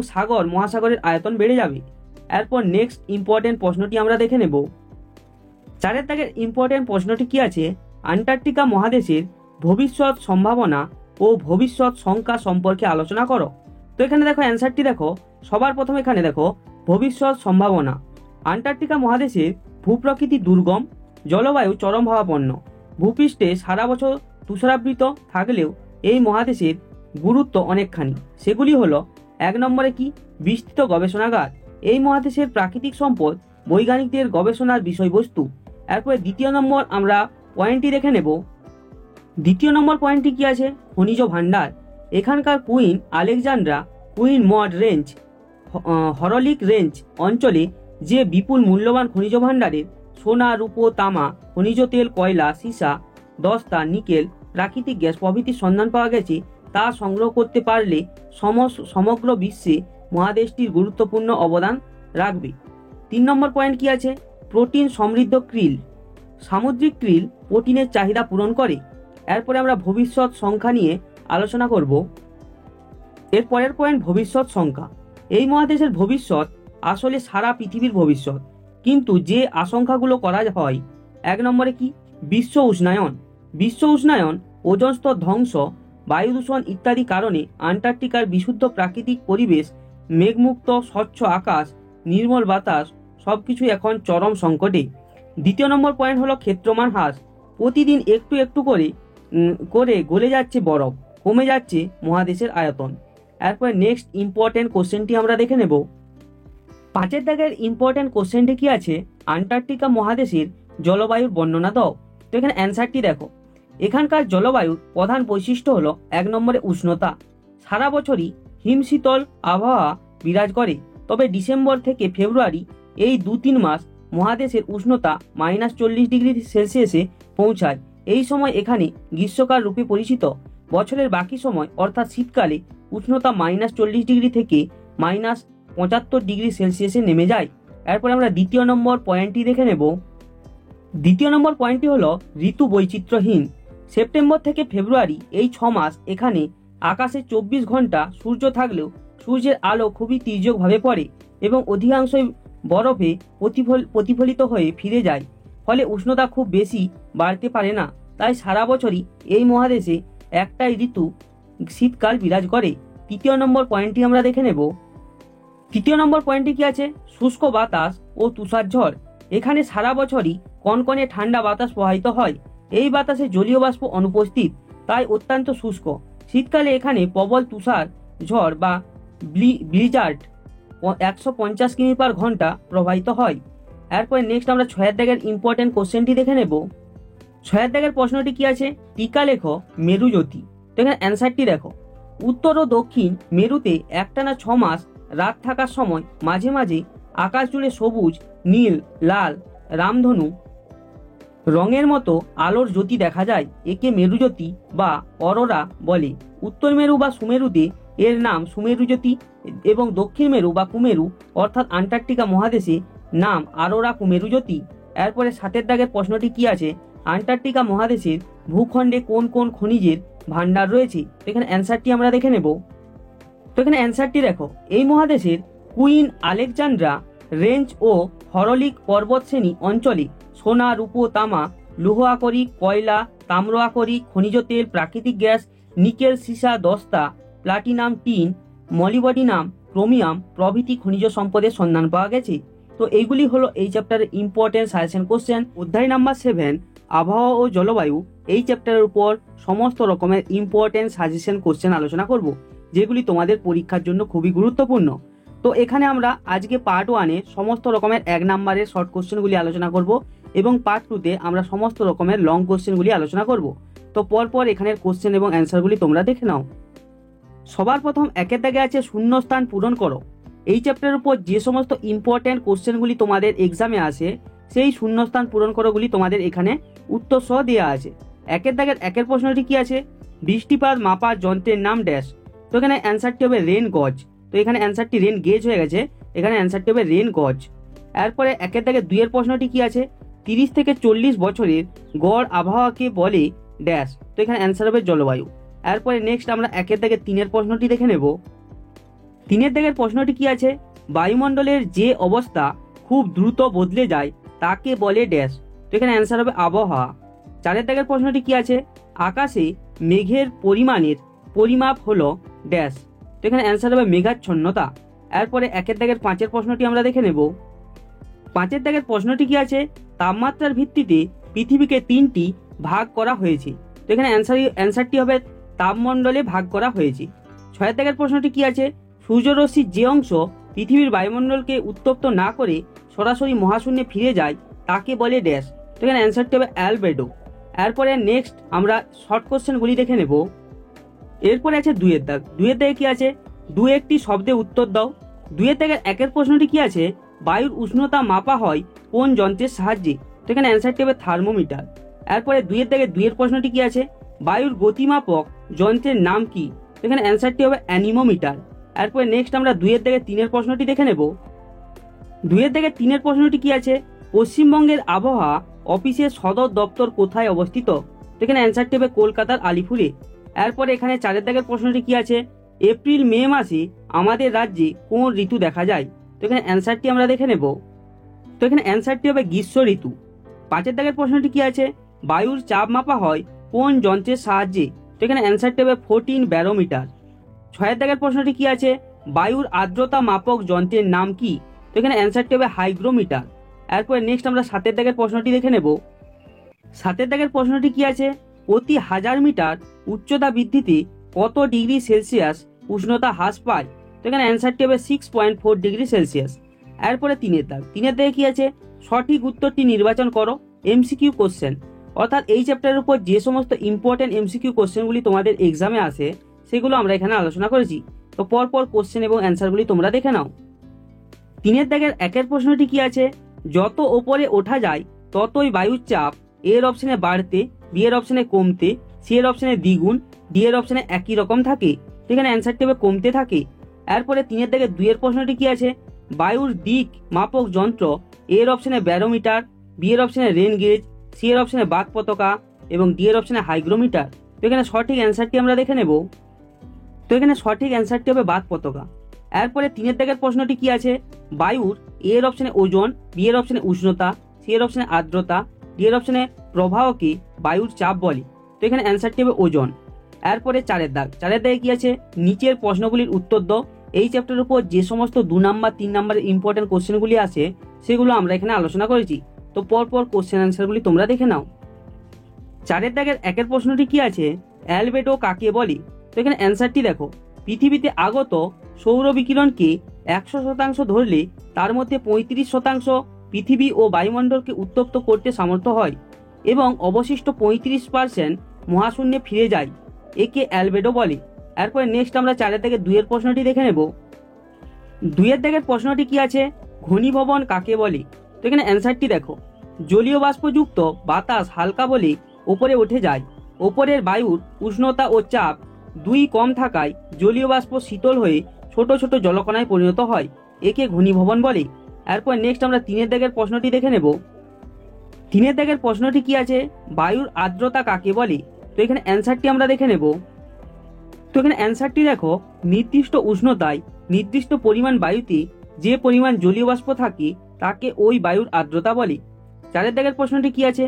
মহাসাগরের আয়তন বেড়ে যাবে। এরপর নেক্সট ইম্পর্টেন্ট প্রশ্নটি আমরা দেখে নেব। 4 দাগের ইম্পর্টেন্ট প্রশ্নটি কি আছে, আন্টার্কটিকা মহাদেশের ভবিষ্যৎ সম্ভাবনা ও ভবিষ্যৎ সংখ্যা সম্পর্কে আলোচনা করো। তো এখানে দেখো অ্যান্সারটি দেখো, সবার প্রথমে এখানে দেখো ভবিষ্যৎ সম্ভাবনা। আন্টার্কটিকা মহাদেশের ভূপ্রকৃতি দুর্গম, জলবায়ু চরমভাবাপন্ন, ভূপৃষ্ঠে সারা বছর তুষারাবৃত থাকলেও এই মহাদেশের গুরুত্ব অনেকখানি। সেগুলি হলো 1 নম্বরে কি, বিস্তৃত গবেষণাগার। এই মহাদেশের প্রাকৃতিক সম্পদ বৈজ্ঞানিকদের গবেষণার বিষয়বস্তু। এরপরে 2 নম্বর আমরা পয়েন্টটি দেখে নেব। 2 নম্বর পয়েন্টটি কি আছে, খনিজ ভাণ্ডার। এখানকার queen Alexandra, queen mod range, Horlicks range অঞ্চলে যে বিপুল মূল্যবান খনিজ ভাণ্ডারের সোনা, রূপো, তামা, খনিজ তেল, কয়লা, সীসা, দস্তা, নিকেল, প্রাকৃতিক গ্যাস প্রভৃতির সন্ধান পাওয়া গেছে, তা সংগ্রহ করতে পারলে সমগ্র বিশ্বে মহাদেশটির গুরুত্বপূর্ণ অবদান রাখবে। 3 নম্বর পয়েন্ট কি আছে, প্রোটিন সমৃদ্ধ krill। সামুদ্রিক krill প্রোটিনের চাহিদা পূরণ করে। এরপরে আমরা ভবিষ্যৎ সংখ্যা নিয়ে আলোচনা করব। এর পরের পয়েন্ট ভবিষ্যৎ সংখ্যা। এই মহাদেশের ভবিষ্যৎ আসলে সারা পৃথিবীর ভবিষ্যৎ, কিন্তু যে আশঙ্কাগুলো করা হয়, 1 নম্বরে কি, বিশ্ব উষ্ণায়ন, ওজোন স্তর ধ্বংস, বায়ু দূষণ ইত্যাদি কারণে আন্টার্কটিকার বিশুদ্ধ প্রাকৃতিক পরিবেশ, মেঘমুক্ত স্বচ্ছ আকাশ, নির্মল বাতাস সবকিছু এখন চরম সংকটে। 2 নম্বর পয়েন্ট হলো ক্ষেত্রমান হ্রাস। প্রতিদিন একটু একটু করে গলে যাচ্ছে বরফ, কমে যাচ্ছে মহাদেশের আয়তন। এরপর নেক্সট ইম্পর্টেন্ট কোশ্চেনটি আমরা দেখে নেব। 5 দাগের ইম্পর্টেন্ট কোশ্চেনটি কি আছে, আন্টার্কটিকা মহাদেশের জলবায়ুর বর্ণনা দাও। তো এখানে অ্যান্সারটি দেখো, এখানকার জলবায়ুর প্রধান বৈশিষ্ট্য হলো 1 নম্বরে উষ্ণতা। সারা বছরই হিমশীতল আবহাওয়া বিরাজ করে, তবে ডিসেম্বর থেকে ফেব্রুয়ারি এই 2-3 মাস মহাদেশের উষ্ণতা -40 ডিগ্রি সেলসিয়াসে পৌঁছায়। এই সময় এখানে গ্রীষ্মকাল রূপে পরিচিত। বছরের বাকি সময় অর্থাৎ শীতকালে উষ্ণতা -40 ডিগ্রি থেকে -75 ডিগ্রি সেলসিয়াসে নেমে যায়। এরপর আমরা 2 নম্বর পয়েন্টটি দেখে নেব। 2 নম্বর পয়েন্টটি হলো ঋতু বৈচিত্র্যহীন। সেপ্টেম্বর থেকে ফেব্রুয়ারি এই 6 মাস এখানে আকাশে 24 ঘন্টা সূর্য থাকলেও সূর্যের আলো খুবই তির্যকভাবে পড়ে এবং অধিকাংশই বরফে প্রতিফলিত হয়ে ফিরে যায়, ফলে উষ্ণতা খুব বেশি বাড়তে পারে না। তাই সারা বছরই এই মহাদেশে একটাই ঋতু শীতকাল বিরাজ করে। 3 নম্বর পয়েন্টটি আমরা দেখে নেব। 3 নম্বর পয়েন্টটি কি আছে, শুষ্ক বাতাস ও তুষার ঝড়। এখানে সারা বছরই কনকনে ঠান্ডা বাতাস প্রবাহিত হয়। এই বাতাসে জলীয় বাষ্প অনুপস্থিত, তাই অত্যন্ত শুষ্ক। শীতকালে এখানে প্রবল তুষার ঝড় বা ব্লিজার্ড 150 কিমি/ঘন্টা প্রবাহিত হয়। এরপরে নেক্সট আমরা 6 দাগের ইম্পর্টেন্ট কোশ্চেনটি দেখে নেব। 6 দাগের প্রশ্নটি কি আছে, টিকা লেখো মেরুজ্যোতি। তো এখানে অ্যান্সারটি দেখো, উত্তর ও দক্ষিণ মেরুতে একটানা 6 মাস রাত থাকার সময় মাঝে মাঝে আকাশ জুড়ে সবুজ, নীল, লাল, রামধনু রঙের মতো আলোর জ্যোতি দেখা যায়। একে মেরুজ্যোতি বা অরোরা বলে। উত্তর মেরু বা সুমেরুতে এর নাম সুমেরু জ্যোতি এবং দক্ষিণ মেরু বা কুমেরু অর্থাৎ আন্টার্কটিকা মহাদেশে নাম আরোরা কুমেরু জ্যোতি। এরপরে 7 দাগের প্রশ্নটি কি আছে, আন্টার্কটিকা মহাদেশের ভূখণ্ডে কোন কোন খনিজের ভান্ডার রয়েছে। তো এখানে অ্যান্সারটি আমরা দেখে নেব। তো এখানে অ্যান্সারটি দেখো, এই মহাদেশের কুইন আলেকজান্ড্রা রেঞ্জ ও হরলিক পর্বতশ্রেণী অঞ্চলে সোনা, রূপো, তামা, লৌহ আকরিক, কয়লা, তাম্র আকরিক, খনিজ তেল, প্রাকৃতিক গ্যাস, নিকেল, সীসা, দস্তা, প্লাটিনাম, টিন, মলিবডিনাম, ক্রোমিয়াম প্রভৃতি খনিজ সম্পদের সন্ধান পাওয়া গেছে। তো এইগুলি হলো এই চ্যাপ্টারের ইম্পর্টেন্ট সাজেশন কোশ্চেন। অধ্যায় নাম্বার 7 আবহাওয়া ও জলবায়ু, এই চ্যাপ্টারের উপর সমস্ত রকমের ইম্পর্টেন্ট সাজেশন কোশ্চেন আলোচনা করব, যেগুলি তোমাদের পরীক্ষার জন্য খুবই গুরুত্বপূর্ণ। তো এখানে আমরা আজকে পার্ট 1-এ সমস্ত রকমের 1 নাম্বারের শর্ট কোশ্চেনগুলি আলোচনা করব এবং পার্ট 2-তে আমরা সমস্ত রকমের লং কোশ্চেনগুলি আলোচনা করব। তো পরপর এখানের কোশ্চেন এবং অ্যান্সারগুলি তোমরা দেখে নাও। সবার প্রথম 1 দাগে আছে শূন্যস্থান পূরণ করো। এই চ্যাপ্টারের উপর যে সমস্ত ইম্পর্টেন্ট কোশ্চেনগুলি তোমাদের এক্সামে আসে সেই শূন্যস্থান পূরণ করোগুলি তোমাদের এখানে উত্তর সহ দেওয়া আছে। 1 দাগের 1 প্রশ্নটি কি আছে, বৃষ্টিপাত মাপার যন্ত্রের নাম ড্যাশ। তো এখানে অ্যান্সারটি হবে রেন গজ। তো এখানে অ্যান্সারটি রেন গেজ হয়ে গেছে, এখানে অ্যান্সারটি হবে রেন গজ। এরপরে 1 দাগের 2 প্রশ্নটি কি আছে, 30 থেকে 40 বছরের গড় আবহাওয়াকে বলে ড্যাশ। তো এখানে অ্যান্সার হবে জলবায়ু। এরপরে নেক্সট আমরা 1 দাগের 3 প্রশ্নটি দেখে নেব। 3 দাগের প্রশ্নটি কি আছে, বায়ুমণ্ডলের যে অবস্থা খুব দ্রুত বদলে যায় তাকে বলে ড্যাশ। তো এখানে অ্যান্সার হবে আবহাওয়া। 4 দাগের প্রশ্নটি কি আছে, আকাশে মেঘের পরিমাণের পরিমাপ হলো ড্যাশ। তো এখানে অ্যান্সার হবে মেঘাচ্ছন্নতা। এরপরে 1 দাগের 5 প্রশ্নটি আমরা দেখে নেব। 5 দাগের প্রশ্নটি কি আছে, তাপমাত্রার ভিত্তিতে পৃথিবীকে 3টি ভাগ করা হয়েছে। তো এখানে অ্যান্সারটি হবে তাপমণ্ডলে ভাগ করা হয়েছে। 6 দাগের প্রশ্নটি কি আছে, সূর্যরশ্মির যে অংশ পৃথিবীর বায়ুমণ্ডলকে উত্তপ্ত না করে সরাসরি মহাশূন্যে ফিরে যায় তাকে বলে ড্যাশ। তো এখানে অ্যান্সারটি হবে অ্যালবেডো। এরপরে নেক্সট আমরা শর্ট কোশ্চেনগুলি দেখে নেব। এরপরে আছে 2 দাগ। 2 দাগে কি আছে, 2-1টি শব্দে উত্তর দাও। 2 দাগের 1 প্রশ্নটি কি আছে, বায়ুর উষ্ণতা মাপা হয় কোন যন্ত্রের সাহায্যে। তো এখানে অ্যান্সারটি হবে থার্মোমিটার। এরপরে 2 দাগের 2 প্রশ্নটি কি আছে, বায়ুর গতিমাপক যন্ত্রের নাম কি। তো এখানে অ্যান্সারটি হবে অ্যানিমোমিটার। এরপরে নেক্সট আমরা 2 দাগের 3 প্রশ্নটি দেখে নেব। 2 দাগের 3 প্রশ্নটি কি আছে, পশ্চিমবঙ্গের আবহাওয়া অফিসের সদর দপ্তর কোথায় অবস্থিত। তো এখানে অ্যান্সারটি হবে কলকাতার আলিপুরে। এরপরে এখানে 4 দাগের প্রশ্নটি কি আছে, এপ্রিল মে মাসে আমাদের রাজ্যে কোন ঋতু দেখা যায়। তো এখানে অ্যান্সারটি আমরা দেখে নেব। তো এখানে অ্যান্সারটি হবে গ্রীষ্ম ঋতু। 5 দাগের প্রশ্নটি কি আছে, বায়ুর চাপ মাপা হয় কোন যন্ত্রের সাহায্যে। তো এখানে অ্যান্সারটি হবে 14 ব্যারোমিটার। 6 দাগের প্রশ্নটি কি আছে, বায়ুর আর্দ্রতা মাপক যন্ত্রের নাম কি। তো এখানে অ্যান্সারটি হবে হাইগ্রোমিটার। এরপরে নেক্সট আমরা 7 দাগের প্রশ্নটি দেখে নেব। 7 দাগের প্রশ্নটি কি আছে, প্রতি 1000 মিটার উচ্চতা বৃদ্ধিতে কত ডিগ্রি সেলসিয়াস উষ্ণতা হ্রাস পায়। তো এখানে অ্যান্সারটি হবে 6.4 ডিগ্রি সেলসিয়াস। এরপরে 3 দাগ। 3 দাগে কি আছে, সঠিক উত্তরটি নির্বাচন করো। এমসিকিউ কোশ্চেন, অর্থাৎ এই চ্যাপ্টারের উপর যে সমস্ত ইম্পর্টেন্ট এমসিকিউ কোশ্চেনগুলি তোমাদের এক্সামে আসে সেগুলো আমরা এখানে আলোচনা করেছি। তো পরপর কোশ্চেন এবং অ্যান্সারগুলি তোমরা দেখে নাও। 3 দাগের 1 প্রশ্নটি কি আছে, যত ওপরে ওঠা যায় ততই বায়ুর চাপ এর অপশনে বাড়তে, বি এর অপশনে কমতে, সি এর অপশনে দ্বিগুণ, ডি এর অপশনে একই রকম থাকে। এখানে অ্যান্সারটি হবে কমতে থাকে। এরপরে 3 দাগের 2 প্রশ্নটি কি আছে, বায়ুর দিক মাপক যন্ত্র এর অপশনে ব্যারোমিটার, বি এর অপশনে রেন গেজ, সি এর অপশনে বাক পতাকা এবং ডি এর অপশনে হাইগ্রোমিটার। তো এখানে সঠিক অ্যান্সারটি আমরা দেখে নেব। তো এখানে সঠিক অ্যান্সারটি হবে বাক পতাকা। এরপরে 3 দাগের প্রশ্নটি কি আছে, বায়ুর এ এর অপশনে ওজন, বি এর অপশনে উষ্ণতা, সি এর অপশনে আর্দ্রতা, ডি এর অপশনে প্রবাহকে বায়ুর চাপ বলে। তো এখানে অ্যান্সারটি হবে ওজন। এরপরে 4 দাগ। 4 দাগে কি আছে, নিচের প্রশ্নগুলির উত্তর দাও। এই চ্যাপ্টারের উপর যে সমস্ত 2 নাম্বার 3 নাম্বারের ইম্পর্টেন্ট কোশ্চেনগুলি আছে সেগুলো আমরা এখানে আলোচনা করেছি। তো পরপর কোশ্চেন অ্যান্সারগুলি তোমরা দেখে নাও। 4 দাগের 1 প্রশ্নটি কি আছে, অ্যালবেডো কাকে বলে? তো এখানে অ্যান্সারটি দেখো, পৃথিবীতে আগত সৌর বিকিরণকে 100% ধরলে তার মধ্যে 35% পৃথিবী ও বায়ুমণ্ডলকে উত্তপ্ত করতে সামর্থ্য হয় এবং অবশিষ্ট 35% মহাশূন্যে ফিরে যায়। একে অ্যালবেডো বলে। এরপরে নেক্সট আমরা 4 থেকে 2 প্রশ্নটি দেখে নেব। 2 দাগের প্রশ্নটি কি আছে? ঘনীভবন কাকে বলে? তো এখানে অ্যান্সারটি দেখো, জলীয় বাষ্পযুক্ত বাতাস হালকা বলে ওপরে উঠে যায়। ওপরের বায়ুর উষ্ণতা ও চাপ দুই কম থাকায় জলীয় বাষ্প শীতল হয়ে ছোট ছোট জলকণায় পরিণত হয়। একে ঘনীভবন বলে। এরপর নেক্সট আমরা 3 দাগের প্রশ্নটি দেখে নেব। 3 দাগের প্রশ্নটি কি আছে? বায়ুর আর্দ্রতা কাকে বলে? তো এখানে অ্যান্সারটি আমরা দেখে নেব। তো এখানে অ্যান্সারটি দেখো, নির্দিষ্ট উষ্ণতায় নির্দিষ্ট পরিমাণ বায়ুতে যে পরিমাণ জলীয় বাষ্প থাকে তাকে ওই বায়ুর আর্দ্রতা বলে। 4 দাগের প্রশ্নটি কি আছে?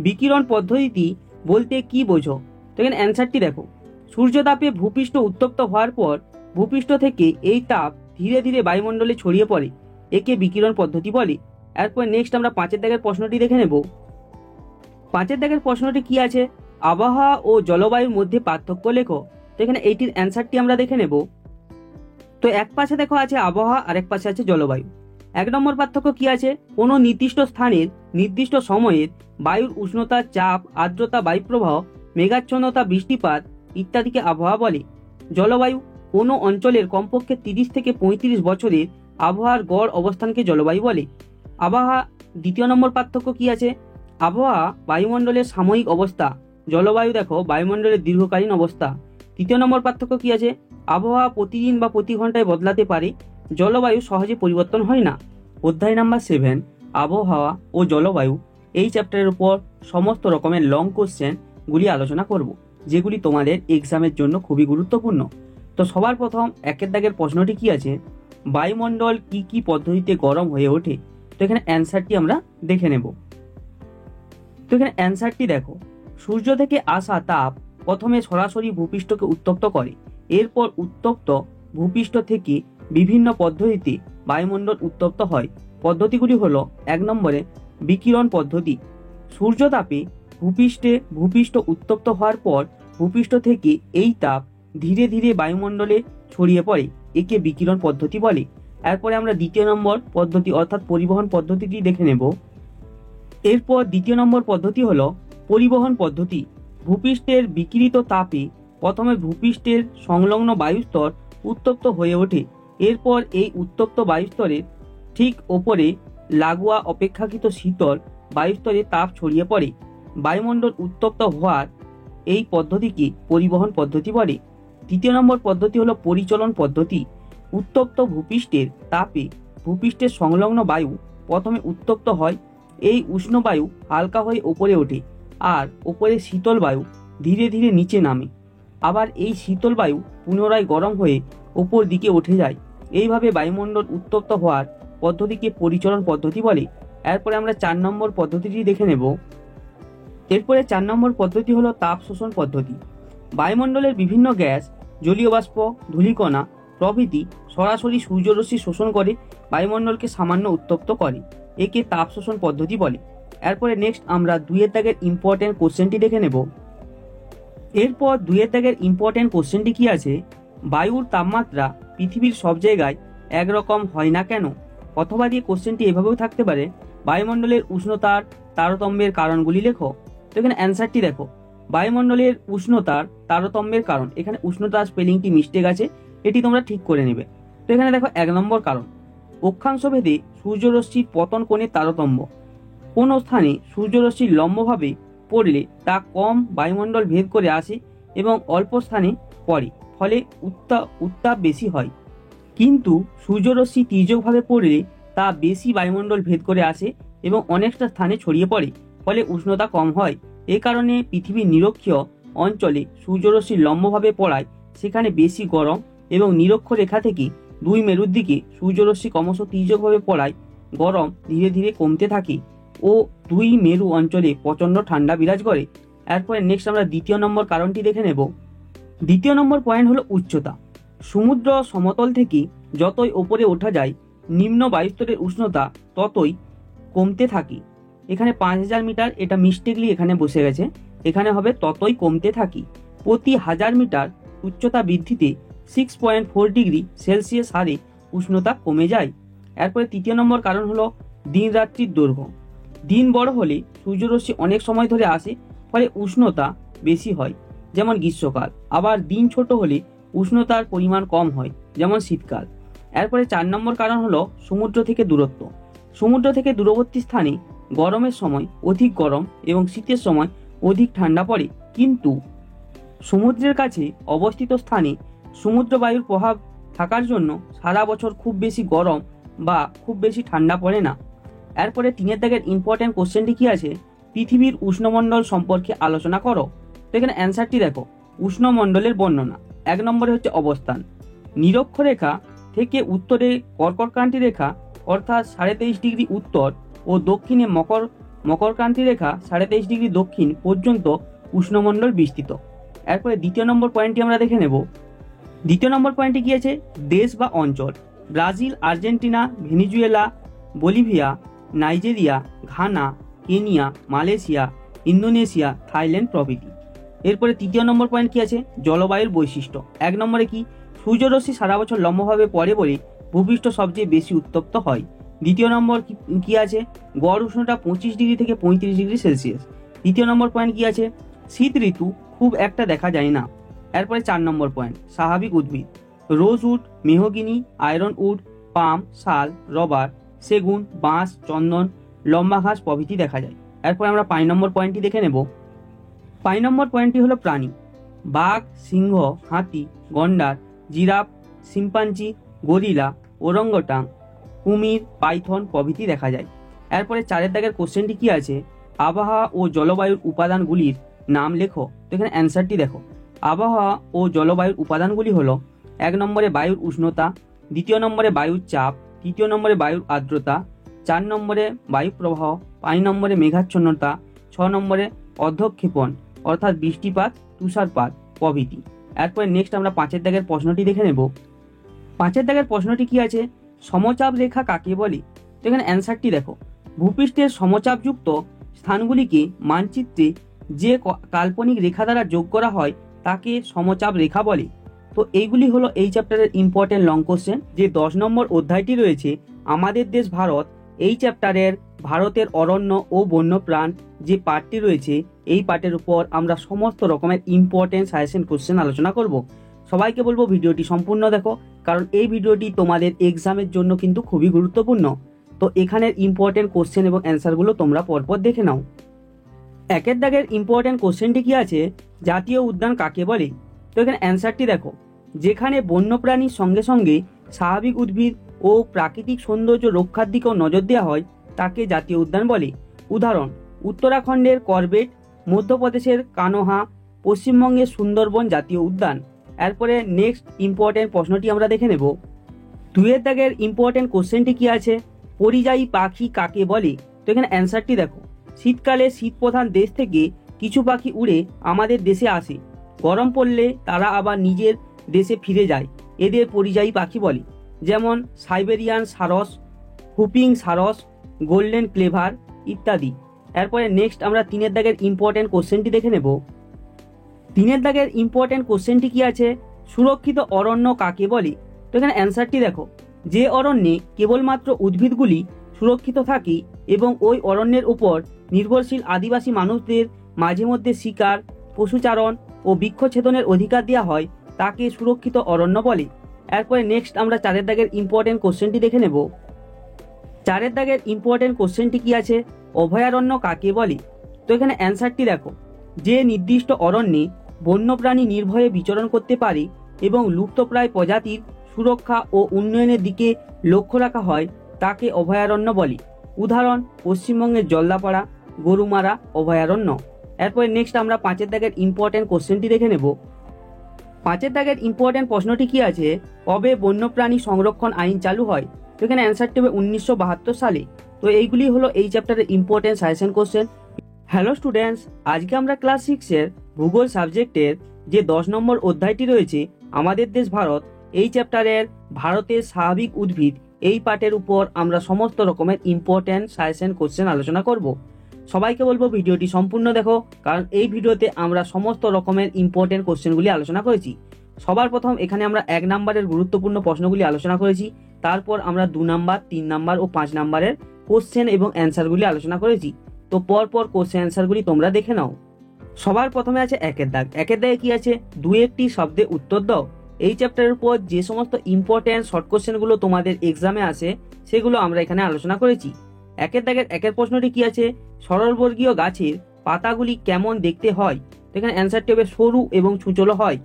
বিকিরণ পদ্ধতি বলতে কি বোঝো? তো এখানে অ্যান্সারটি দেখো, সূর্যতাপে ভূপৃষ্ঠ উত্তপ্ত হওয়ার পর ভূপৃষ্ঠ থেকে এই তাপ ধীরে ধীরে বায়ুমণ্ডলে ছড়িয়ে পড়ে। একে বিকিরণ পদ্ধতি বলে। এরপর নেক্সট আমরা 5 দাগের প্রশ্নটি দেখে নেব। 5 দাগের প্রশ্নটি কি আছে? আবহাওয়া ও জলবায়ুর মধ্যে পার্থক্য লেখো। তো এখানে এইটির অ্যান্সারটি আমরা দেখে নেব। তো এক পাশে দেখো আছে আবহাওয়া আর এক পাশে আছে জলবায়ু। 1 নম্বর পার্থক্য কি আছে? কোনো নির্দিষ্ট স্থানের নির্দিষ্ট সময়ের বায়ুর উষ্ণতা, চাপ, আর্দ্রতা, বায়ুপ্রবাহ, মেঘাচ্ছন্নতা, বৃষ্টিপাত ইত্যাদিকে আবহাওয়া বলে। জলবায়ু কোনো অঞ্চলের কমপক্ষে 30 থেকে 35 বছরের আবহাওয়ার গড় অবস্থানকে জলবায়ু বলে। আবহাওয়া 2 নম্বর পার্থক্য কি আছে? আবহাওয়া বায়ুমণ্ডলের সাময়িক অবস্থা, জলবায়ু দেখো বায়ুমণ্ডলের দীর্ঘকালীন অবস্থা। 3 নম্বর পার্থক্য কি আছে? আবহাওয়া প্রতিদিন বা প্রতি ঘন্টায় বদলাতে পারে, জলবায়ু সহজে পরিবর্তন হয় না। অধ্যায় নাম্বার 7 আবহাওয়া ও জলবায়ু, এই চ্যাপ্টারের উপর সমস্ত রকমের লং কোশ্চেনগুলি আলোচনা করব, যেগুলি তোমাদের এক্সামের জন্য খুবই গুরুত্বপূর্ণ। তো সবার প্রথম 1 দাগের প্রশ্নটি কি আছে? বায়ুমণ্ডল কি কি পদ্ধতিতে গরম হয়ে ওঠে? তো এখানে অ্যান্সারটি আমরা দেখে নেব। তো এখানে অ্যান্সারটি দেখো, সূর্য থেকে আসা তাপ প্রথমে সরাসরি ভূপৃষ্ঠকে উত্তপ্ত করে। এরপর উত্তপ্ত ভূপৃষ্ঠ থেকে বিভিন্ন পদ্ধতিতে বায়ুমণ্ডল উত্তপ্ত হয়। পদ্ধতিগুলি হলো 1 নম্বরে বিকিরণ পদ্ধতি। সূর্যতাপে ভূপৃষ্ঠ উত্তপ্ত হওয়ার পর ভূপৃষ্ঠ থেকে এই তাপ ধীরে ধীরে বায়ুমণ্ডলে ছড়িয়ে পড়ে। একে বিকিরণ পদ্ধতি বলে। এরপরে আমরা 2 নম্বর পদ্ধতি অর্থাৎ পরিবহন পদ্ধতিটি দেখে নেব। এরপর 2 নম্বর পদ্ধতি হলো পরিবহন পদ্ধতি। ভূপৃষ্ঠের বিকিরিত তাপে প্রথমে ভূপৃষ্ঠের সংলগ্ন বায়ুস্তর উত্তপ্ত হয়ে ওঠে। এরপর এই উত্তপ্ত বায়ুস্তরের ঠিক ওপরে লাগোয়া অপেক্ষাকৃত শীতল বায়ুস্তরে তাপ ছড়িয়ে পড়ে। বায়ুমণ্ডল উত্তপ্ত হওয়ার এই পদ্ধতিকে পরিবহন পদ্ধতি বলে। 3 নম্বর পদ্ধতি হলো পরিচলন পদ্ধতি। উত্তপ্ত ভূপৃষ্ঠের তাপে ভূপৃষ্ঠের সংলগ্ন বায়ু প্রথমে উত্তপ্ত হয়। এই উষ্ণ বায়ু হালকা হয়ে ওপরে ওঠে আর ওপরে শীতল বায়ু ধীরে ধীরে নিচে নামে। আবার এই শীতল বায়ু পুনরায় গরম হয়ে ওপর দিকে উঠে যায়। এইভাবে বায়ুমণ্ডল উত্তপ্ত হওয়ার পদ্ধতিকে পরিচলন পদ্ধতি বলে। এরপরে আমরা 4 নম্বর পদ্ধতিটি দেখে নেব। এরপরে 4 নম্বর পদ্ধতি হলো তাপ শোষণ পদ্ধতি। বায়ুমণ্ডলের বিভিন্ন গ্যাস, জলীয় বাষ্প, ধূলিকণা প্রভৃতি সরাসরি সূর্যরশ্মি শোষণ করে বায়ুমণ্ডলকে সামান্য উত্তপ্ত করে। একে তাপ শোষণ পদ্ধতি বলে। এরপরে নেক্সট আমরা 2 দাগের ইম্পর্টেন্ট কোশ্চেনটি দেখে নেব। এরপর 2 দাগের ইম্পর্টেন্ট কোশ্চেনটি কি আছে? বায়ুর তাপমাত্রা পৃথিবীর সব জায়গায় একরকম হয় না কেন? অথবা দিয়ে কোশ্চেনটি এভাবেও থাকতে পারে, বায়ুমণ্ডলের উষ্ণতার তারতম্যের কারণগুলি লেখো। তো এখানে অ্যান্সারটি দেখো, বায়ুমণ্ডলের উষ্ণতার তারতম্যের কারণ, এখানে উষ্ণতার স্পেলিংটি মিস্টেক আছে, এটি তোমরা ঠিক করে নেবে। তো এখানে দেখো 1 নম্বর কারণ, অক্ষাংশ ভেদে সূর্যরশ্মির পতন কোণের তারতম্য। কোন স্থানে সূর্যরশ্মি লম্বভাবে পড়লে তা কম বায়ুমণ্ডল ভেদ করে আসে এবং অল্প স্থানে পড়ে, ফলে উত্তাপ বেশি হয়। কিন্তু সূর্যরশ্মি তির্যকভাবে পড়লে তা বেশি বায়ুমণ্ডল ভেদ করে আসে এবং অনেকটা স্থানে ছড়িয়ে পড়ে, ফলে উষ্ণতা কম হয়। এ কারণে পৃথিবীর নিরক্ষীয় অঞ্চলে সূর্যরশ্মি লম্বভাবে পড়ায় সেখানে বেশি গরম এবং নিরক্ষ রেখা থেকে 2 মেরুর দিকে সূর্যরশ্মি ক্রমশ তির্যকভাবে পড়ায় গরম ধীরে ধীরে কমতে থাকে ও 2 মেরু অঞ্চলে প্রচণ্ড ঠান্ডা বিরাজ করে। এরপরে নেক্সট আমরা 2 নম্বর কারণটি দেখে নেব। 2 নম্বর পয়েন্ট হলো উচ্চতা। সমুদ্র সমতল থেকে যতই ওপরে ওঠা যায় নিম্ন বায়ুস্তরের উষ্ণতা ততই কমতে থাকে। এখানে 5000 মিটার, এটা মিস্টেকলি এখানে বসে গেছে, এখানে হবে ততই কমতে থাকি। প্রতি 1000 মিটার উচ্চতা বৃদ্ধিতে 6.4 ডিগ্রি সেলসিয়াস হারে উষ্ণতা কমে যায়। এরপরে তৃতীয় নম্বর কারণ হলো দিন রাত্রির দৈর্ঘ্য। দিন বড় হলে সূর্যরশ্মি অনেক সময় ধরে আসে, ফলে উষ্ণতা বেশি হয়, যেমন গ্রীষ্মকাল। আবার দিন ছোট হলে উষ্ণতার পরিমাণ কম হয়, যেমন শীতকাল। এরপরে 4 নম্বর কারণ হলো সমুদ্র থেকে দূরত্ব। সমুদ্র থেকে দূরবর্তী স্থানে গরমের সময় অধিক গরম এবং শীতের সময় অধিক ঠান্ডা পড়ে, কিন্তু সমুদ্রের কাছে অবস্থিত স্থানে সমুদ্র বায়ুর প্রভাব থাকার জন্য সারা বছর খুব বেশি গরম বা খুব বেশি ঠান্ডা পড়ে না। এরপরে 3 দাগের ইম্পর্টেন্ট কোশ্চেনটি কি আছে, পৃথিবীর উষ্ণমণ্ডল সম্পর্কে আলোচনা করো। তো এখানে অ্যান্সারটি দেখো, উষ্ণমণ্ডলের বর্ণনা। 1 নম্বরে হচ্ছে অবস্থান। নিরক্ষরেখা থেকে উত্তরে কর্কটক্রান্তি রেখা অর্থাৎ 23.5 ডিগ্রি উত্তর ও দক্ষিণে মকরক্রান্তি রেখা 23.5 ডিগ্রি দক্ষিণ পর্যন্ত উষ্ণমণ্ডল বিস্তৃত। এরপরে দ্বিতীয় নম্বর পয়েন্টটি আমরা দেখে নেব। দ্বিতীয় নম্বর পয়েন্টে কি আছে, দেশ বা অঞ্চল। Brazil, Argentina, Venezuela, Bolivia, Nigeria, Ghana, Kenya, Malaysia, Indonesia, Thailand প্রভৃতি। এরপরে তৃতীয় নম্বর পয়েন্ট কি আছে, জলবায়ুর বৈশিষ্ট্য। 1 নম্বরে কি, সূর্যরশ্মি সারা বছর লম্বভাবে পড়ে বলে ভূপৃষ্ঠ সবচেয়ে বেশি উত্তপ্ত হয়। দ্বিতীয় নম্বর কি আছে, গড় উষ্ণতা 25 ডিগ্রি থেকে 35 ডিগ্রি সেলসিয়াস। তৃতীয় নম্বর পয়েন্ট কি আছে, শীত ঋতু খুব একটা দেখা যায় না। এরপরে 4 নম্বর পয়েন্ট, স্বাভাবিক উদ্ভিদ। রোজউড, মেহগিনি, আয়রন উড, পাম, শাল, রবার, সেগুন, বাঁশ, চন্দন, লম্বা ঘাস প্রভৃতি দেখা যায়। এরপর আমরা 5 নম্বর পয়েন্টটি দেখে নেব। 5 নম্বর পয়েন্টটি হলো প্রাণী। বাঘ, সিংহ, হাতি, গন্ডার, জিরাফ, শিম্পাঞ্জি, গরিলা, ওরঙ্গটাং, কুমির, পাইথন প্রভৃতি দেখা যায়। এরপরে 4 দাগের কোশ্চেনটি কি আছে, আবহাওয়া ও জলবায়ুর উপাদানগুলির নাম লেখো। তো এখানে অ্যান্সারটি দেখো, আবহাওয়া ও জলবায়ুর উপাদানগুলি হলো 1 নম্বরে বায়ুর উষ্ণতা, 2 নম্বরে বায়ুর চাপ, 3 নম্বরে বায়ুর আর্দ্রতা, 4 নম্বরে বায়ু প্রবাহ, 5 নম্বরে মেঘাচ্ছন্নতা, 6 নম্বরে অর্ধক্ষেপণ অর্থাৎ বৃষ্টিপাত, তুষারপাত প্রভৃতি। এরপরে নেক্সট আমরা 5 দাগের প্রশ্নটি দেখে নেব। 5 দাগের প্রশ্নটি কি আছে, সমচাপ রেখা কাকে বলে। তো এখানে অ্যান্সারটি দেখো, ভূপৃষ্ঠের সমচাপযুক্ত স্থানগুলিকে মানচিত্রে যে কাল্পনিক রেখা দ্বারা যোগ করা হয় তাকে সমচাপ রেখা বলে। তো এইগুলি হলো এই চ্যাপ্টারের ইম্পর্টেন্ট লং কোশ্চেন। যে 10 নম্বর অধ্যায়টি রয়েছে আমাদের দেশ ভারত, এই চ্যাপ্টারের ভারতের অরণ্য ও বন্যপ্রাণ যে পার্টটি রয়েছে, এই পার্টের উপর আমরা সমস্ত রকমের ইম্পর্টেন্ট সাজেশন কোশ্চেন আলোচনা করব। সবাইকে বলবো ভিডিওটি সম্পূর্ণ দেখো, কারণ এই ভিডিওটি তোমাদের এক্সামের জন্য কিন্তু খুবই গুরুত্বপূর্ণ। তো এখানের ইম্পর্টেন্ট কোশ্চেন এবং অ্যান্সারগুলো তোমরা পরপর দেখে নাও। 1 দাগের ইম্পর্টেন্ট কোশ্চেনটি কি আছে, জাতীয় উদ্যান কাকে বলে। তো এখানে অ্যান্সারটি দেখো, যেখানে বন্যপ্রাণীর সঙ্গে সঙ্গে স্বাভাবিক উদ্ভিদ ও প্রাকৃতিক সৌন্দর্য রক্ষার দিকেও নজর দেওয়া হয় তাকে জাতীয় উদ্যান বলে। উদাহরণ, উত্তরাখণ্ডের করবেট, মধ্যপ্রদেশের কানহা, পশ্চিমবঙ্গের সুন্দরবন জাতীয় উদ্যান। এরপরে নেক্সট ইম্পর্টেন্ট প্রশ্নটি আমরা দেখে নেব। 2 দাগের ইম্পর্টেন্ট কোশ্চেনটি কি আছে, পরিযায়ী পাখি কাকে বলে। তো এখানে অ্যান্সারটি দেখো, শীতকালে শীতপ্রধান দেশ থেকে কিছু পাখি উড়ে আমাদের দেশে আসে, গরম পড়লে তারা আবার নিজের দেশে ফিরে যায়, এদের পরিযায়ী পাখি বলে। যেমন সাইবেরিয়ান সারস, হুপিং সারস, গোল্ডেন ক্লেভার ইত্যাদি। এরপরে নেক্সট আমরা 3 দাগের ইম্পর্টেন্ট কোশ্চেনটি দেখে নেব। 3 দাগের ইম্পর্টেন্ট কোশ্চেনটি কি আছে, সুরক্ষিত অরণ্য কাকে বলে। তো এখানে অ্যান্সারটি দেখো, যে অরণ্যে কেবলমাত্র উদ্ভিদগুলি সুরক্ষিত থাকে এবং ওই অরণ্যের উপর নির্ভরশীল আদিবাসী মানুষদের মাঝে মধ্যে শিকার, পশুচারণ ও বৃক্ষছেদনের অধিকার দেওয়া হয় তাকে সুরক্ষিত অরণ্য বলে। এরপরে নেক্সট আমরা 4 দাগের ইম্পর্টেন্ট কোশ্চেনটি দেখে নেব। 4 দাগের ইম্পর্টেন্ট কোশ্চেনটি কি আছে, অভয়ারণ্য কাকে বলে। তো এখানে অ্যান্সারটি দেখো, যে নির্দিষ্ট অরণ্যে বন্যপ্রাণী নির্ভয়ে বিচরণ করতে পারে এবং লুপ্তপ্রায় প্রজাতির সুরক্ষা ও উন্নয়নের দিকে লক্ষ্য রাখা হয় তাকে অভয়ারণ্য বলে। উদাহরণ, পশ্চিমবঙ্গের জলদাপাড়া, গরুমারা অভয়ারণ্য। এরপরে নেক্সট আমরা 5 দাগের ইম্পর্টেন্ট কোশ্চেনটি দেখে নেব। 5 দাগের ইম্পর্টেন্ট প্রশ্নটি কি আছে, কবে বন্যপ্রাণী সংরক্ষণ আইন চালু হয়। তো এখানে অ্যান্সারটি হবে 1972 সালে। তো এইগুলি হলো এই চ্যাপ্টারের important suggestion question. Hello students, আজকে আমরা ক্লাস 6-এর ভূগোল সাবজেক্টের যে 10 নম্বর অধ্যায়টি রয়েছে আমাদের দেশ ভারত, এই চ্যাপ্টারের ভারতের স্বাভাবিক উদ্ভিদ এই পার্টের উপর আমরা সমস্ত রকমের ইম্পর্টেন্ট সাজেশন কোশ্চেন আলোচনা করব। সবাইকে বলবো ভিডিওটি সম্পূর্ণ দেখো, কারণ এই ভিডিওতে আমরা সমস্ত রকমের ইম্পর্টেন্ট কোশ্চেনগুলি আলোচনা করেছি। সবার প্রথম এখানে আমরা 1 নম্বরের গুরুত্বপূর্ণ প্রশ্নগুলি আলোচনা করেছি, তারপর আমরা 2 নম্বর, 3 নম্বর ও 5 নম্বরের কোশ্চেন এবং অ্যান্সারগুলি আলোচনা করেছি। তো পরপর কোশ্চেন অ্যান্সারগুলি তোমরা দেখে নাও। সবার প্রথমে আছে 1-এর দাগ। 1-এর দাগে কি আছে, 2-একটি শব্দে উত্তর দাও। এই চ্যাপ্টারের উপর যে সমস্ত ইম্পর্টেন্ট শর্ট কোশ্চেনগুলো তোমাদের এক্সামে আসে সেগুলো আমরা এখানে আলোচনা করেছি। 1-এর দাগের 1-এর প্রশ্নটি কি আছে, সরলবর্গীয় গাছের পাতাগুলি কেমন দেখতে হয়? তো এখানে অ্যান্সারটি হবে সরু এবং ছুঁচলো হয়।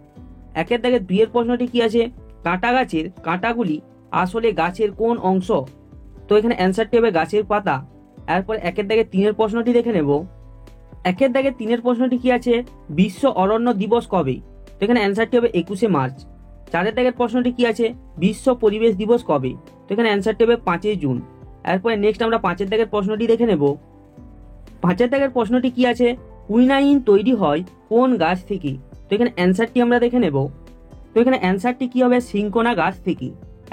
1-এর দাগের 2-এর প্রশ্নটি কি আছে, কাঁটা গাছের কাঁটাগুলি আসলে গাছের কোন অংশ? তো এখানে অ্যান্সারটি হবে গাছের পাতা। এরপর 1-এর দাগের 3-এর প্রশ্নটি দেখে নেব। 1-এর দাগের 3-এর প্রশ্নটি কি আছে, বিশ্ব অরণ্য দিবস কবে? তো এখানে অ্যান্সারটি হবে 21শে মার্চ। 4-এর দাগের প্রশ্নটি কি আছে, বিশ্ব পরিবেশ দিবস কবে? তো এখানে অ্যান্সারটি হবে 5ই জুন। এরপরে নেক্সট আমরা 5-এর দাগের প্রশ্নটি দেখে নেব। 5-এর দাগের প্রশ্নটি কি আছে, কুইনাইন তৈরি হয় কোন গাছ থেকে? তো এখানে অ্যান্সারটি আমরা দেখে নেব। তো এখানে অ্যান্সারটি কি হবে, সিনকোনা গাছ থেকে।